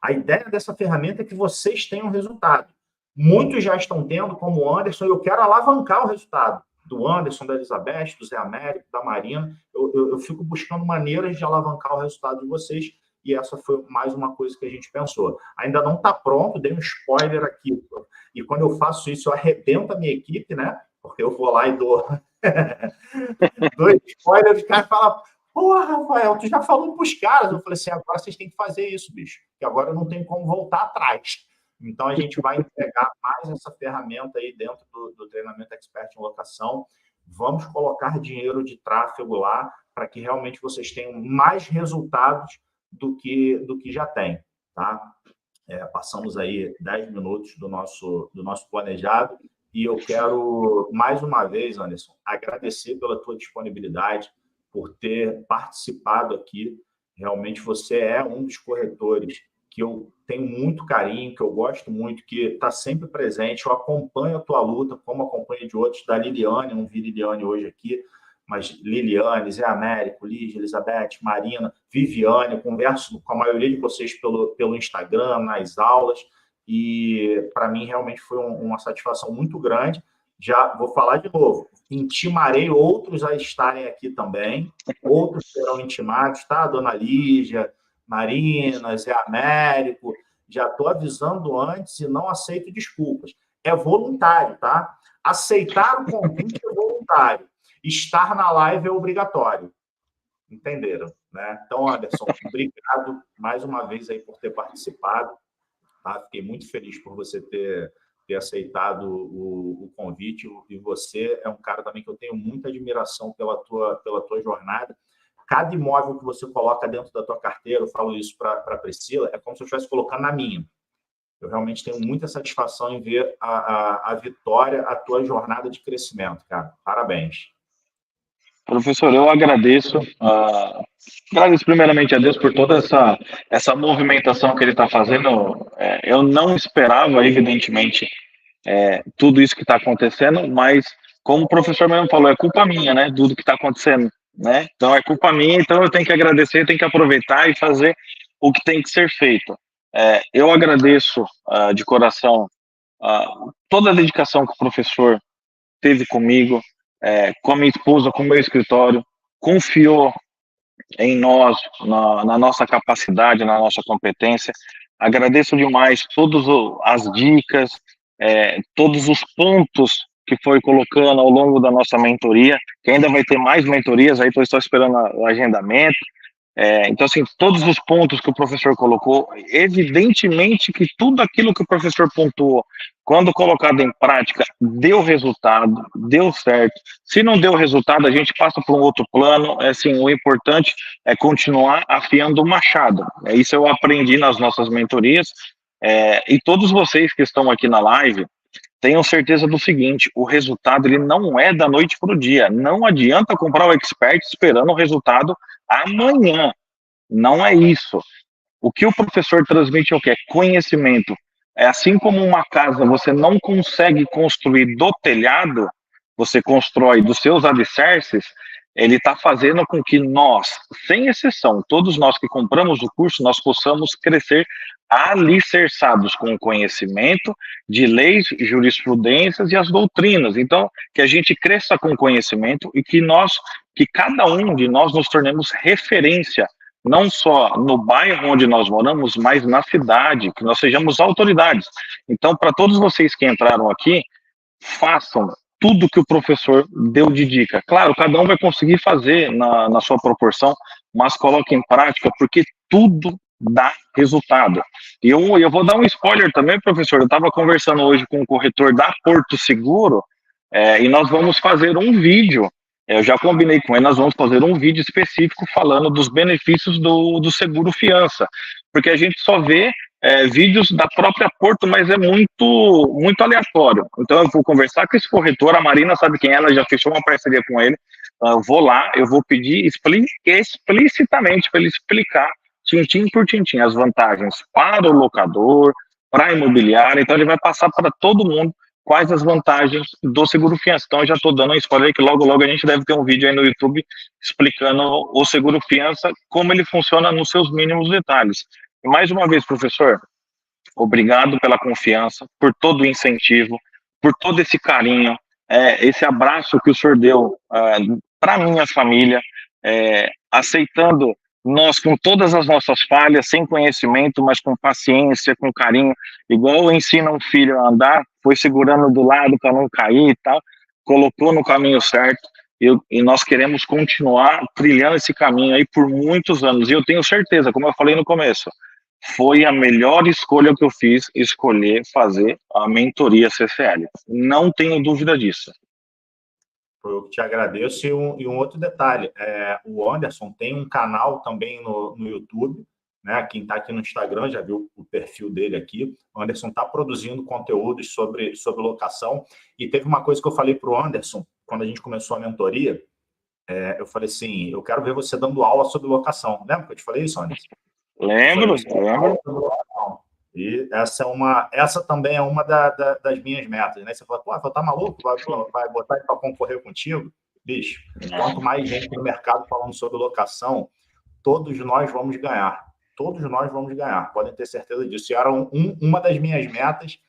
A ideia dessa ferramenta é que vocês tenham resultado. Muitos já estão tendo, como o Anderson, e eu quero alavancar o resultado do Anderson, da Elizabeth, do Zé Américo, da Marina. Eu fico buscando maneiras de alavancar o resultado de vocês, e essa foi mais uma coisa que a gente pensou. Ainda não está pronto, dei um spoiler aqui. E quando eu faço isso, eu arrebento a minha equipe, né? Porque eu vou lá e dou spoilers, os caras falam, porra, Rafael, tu já falou para os caras. Eu falei assim, agora vocês têm que fazer isso, bicho, que agora não tem como voltar atrás. Então, a gente vai entregar mais essa ferramenta aí dentro do treinamento Expert em Locação. Vamos colocar dinheiro de tráfego lá para que realmente vocês tenham mais resultados do que já tem, tá? Passamos aí 10 minutos do nosso planejado e eu quero, mais uma vez, Anderson, agradecer pela tua disponibilidade, por ter participado aqui. Realmente você é um dos corretores que eu tenho muito carinho, que eu gosto muito, que está sempre presente. Eu acompanho a tua luta, como acompanho de outros, da Liliane, não vi Liliane hoje aqui, mas Liliane, Zé Américo, Lígia, Elizabeth, Marina, Viviane, eu converso com a maioria de vocês pelo Instagram, nas aulas, e para mim realmente foi uma satisfação muito grande. Já vou falar de novo, intimarei outros a estarem aqui também, outros serão intimados, tá? Dona Lígia, Marina, Zé Américo, já estou avisando antes e não aceito desculpas. É voluntário, tá? Aceitar o convite é voluntário. Estar na live é obrigatório. Entenderam, né? Então, Anderson, obrigado mais uma vez aí por ter participado. Tá? Fiquei muito feliz por você ter aceitado o convite, e você é um cara também que eu tenho muita admiração pela tua jornada. Cada imóvel que você coloca dentro da tua carteira, eu falo isso para a Priscila, é como se eu estivesse colocando na minha. Eu realmente tenho muita satisfação em ver a vitória, a tua jornada de crescimento, cara. Parabéns. Professor, eu agradeço. Agradeço primeiramente a Deus por toda essa movimentação que ele está fazendo. Eu não esperava, evidentemente, tudo isso que está acontecendo, mas como o professor mesmo falou, é culpa minha, né? Tudo que está acontecendo, né? Então é culpa minha, então eu tenho que agradecer, tenho que aproveitar e fazer o que tem que ser feito. Eu agradeço de coração toda a dedicação que o professor teve comigo, com a minha esposa, com o meu escritório, confiou em nós, na nossa capacidade, na nossa competência. Agradeço demais todas as dicas, todos os pontos que foi colocando ao longo da nossa mentoria, que ainda vai ter mais mentorias, aí estou esperando o agendamento. Então, assim, todos os pontos que o professor colocou, evidentemente que tudo aquilo que o professor pontuou, quando colocado em prática, deu resultado, deu certo. Se não deu resultado, a gente passa para um outro plano. Assim, o importante é continuar afiando o machado. Isso eu aprendi nas nossas mentorias. E todos vocês que estão aqui na live, tenham certeza do seguinte: o resultado ele não é da noite para o dia. Não adianta comprar o Expert esperando o resultado amanhã. Não é isso. O que o professor transmite é o quê? Conhecimento. É assim como uma casa você não consegue construir do telhado, você constrói dos seus alicerces. Ele está fazendo com que nós, sem exceção, todos nós que compramos o curso, nós possamos crescer alicerçados com o conhecimento de leis, jurisprudências e as doutrinas. Então, que a gente cresça com conhecimento e que cada um de nós nos tornemos referência, não só no bairro onde nós moramos, mas na cidade, que nós sejamos autoridades. Então, para todos vocês que entraram aqui, façam tudo que o professor deu de dica. Claro, cada um vai conseguir fazer na sua proporção, mas coloque em prática, porque tudo dá resultado. E eu vou dar um spoiler também, professor. Eu estava conversando hoje com o corretor da Porto Seguro, e nós vamos fazer um vídeo. Eu já combinei com ele, nós vamos fazer um vídeo específico falando dos benefícios do seguro fiança, porque a gente só vê vídeos da própria Porto, mas é muito, muito aleatório. Então eu vou conversar com esse corretor, a Marina sabe quem é, ela já fechou uma parceria com ele. Eu vou lá, eu vou pedir explicitamente para ele explicar tintim por tintim, as vantagens para o locador, para a imobiliária, então ele vai passar para todo mundo quais as vantagens do seguro fiança. Então eu já estou dando um spoiler que logo a gente deve ter um vídeo aí no YouTube explicando o seguro fiança, como ele funciona nos seus mínimos detalhes. E mais uma vez, professor, obrigado pela confiança, por todo o incentivo, por todo esse carinho, esse abraço que o senhor deu para minha família, aceitando nós com todas as nossas falhas, sem conhecimento, mas com paciência, com carinho, igual ensina um filho a andar, foi segurando do lado para não cair e tal, colocou no caminho certo, e nós queremos continuar trilhando esse caminho aí por muitos anos, e eu tenho certeza, como eu falei no começo, foi a melhor escolha que eu fiz, escolher fazer a mentoria CCL. Não tenho dúvida disso. Eu te agradeço. E um outro detalhe, o Anderson tem um canal também no YouTube, né? Quem está aqui no Instagram já viu o perfil dele aqui. O Anderson está produzindo conteúdos sobre locação. E teve uma coisa que eu falei para o Anderson, quando a gente começou a mentoria, eu falei assim, eu quero ver você dando aula sobre locação. Lembra que eu te falei isso, Anderson? Lembro. E essa também é uma das minhas metas, né? Você fala, pô, tá maluco? Vai botar ele para concorrer contigo? Bicho, quanto mais gente no mercado falando sobre locação, todos nós vamos ganhar. Todos nós vamos ganhar, podem ter certeza disso. E era uma das minhas metas,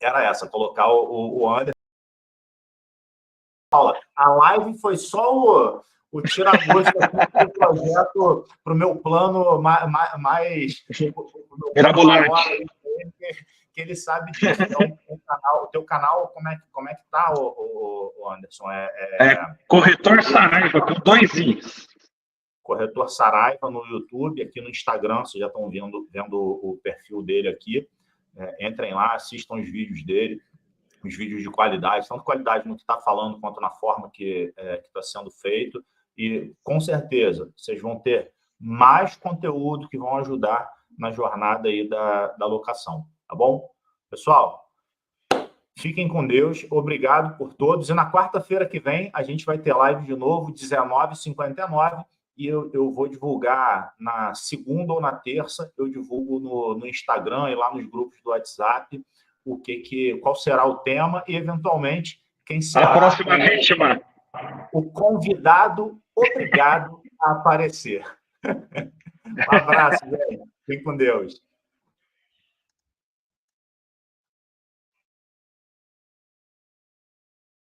era essa, colocar o Anderson. A live foi só o tira-gosto do projeto para o meu plano mais mirabolante, que ele sabe disso. Então, o teu canal, como é que tá, o Anderson? Corretor Saraiva, com 2 I's. Corretor Saraiva no YouTube, aqui no Instagram, vocês já estão vendo o perfil dele aqui. Entrem lá, assistam os vídeos dele, os vídeos de qualidade, tanto qualidade no que está falando quanto na forma que está sendo feito. E, com certeza, vocês vão ter mais conteúdo que vão ajudar na jornada aí da locação, tá bom? Pessoal, fiquem com Deus, obrigado por todos. E na quarta-feira que vem, a gente vai ter live de novo, 19h59, e eu vou divulgar na segunda ou na terça, eu divulgo no Instagram e lá nos grupos do WhatsApp qual será o tema e, eventualmente, quem será a próxima vítima. O convidado obrigado a aparecer. Um abraço, gente. Fiquem com Deus.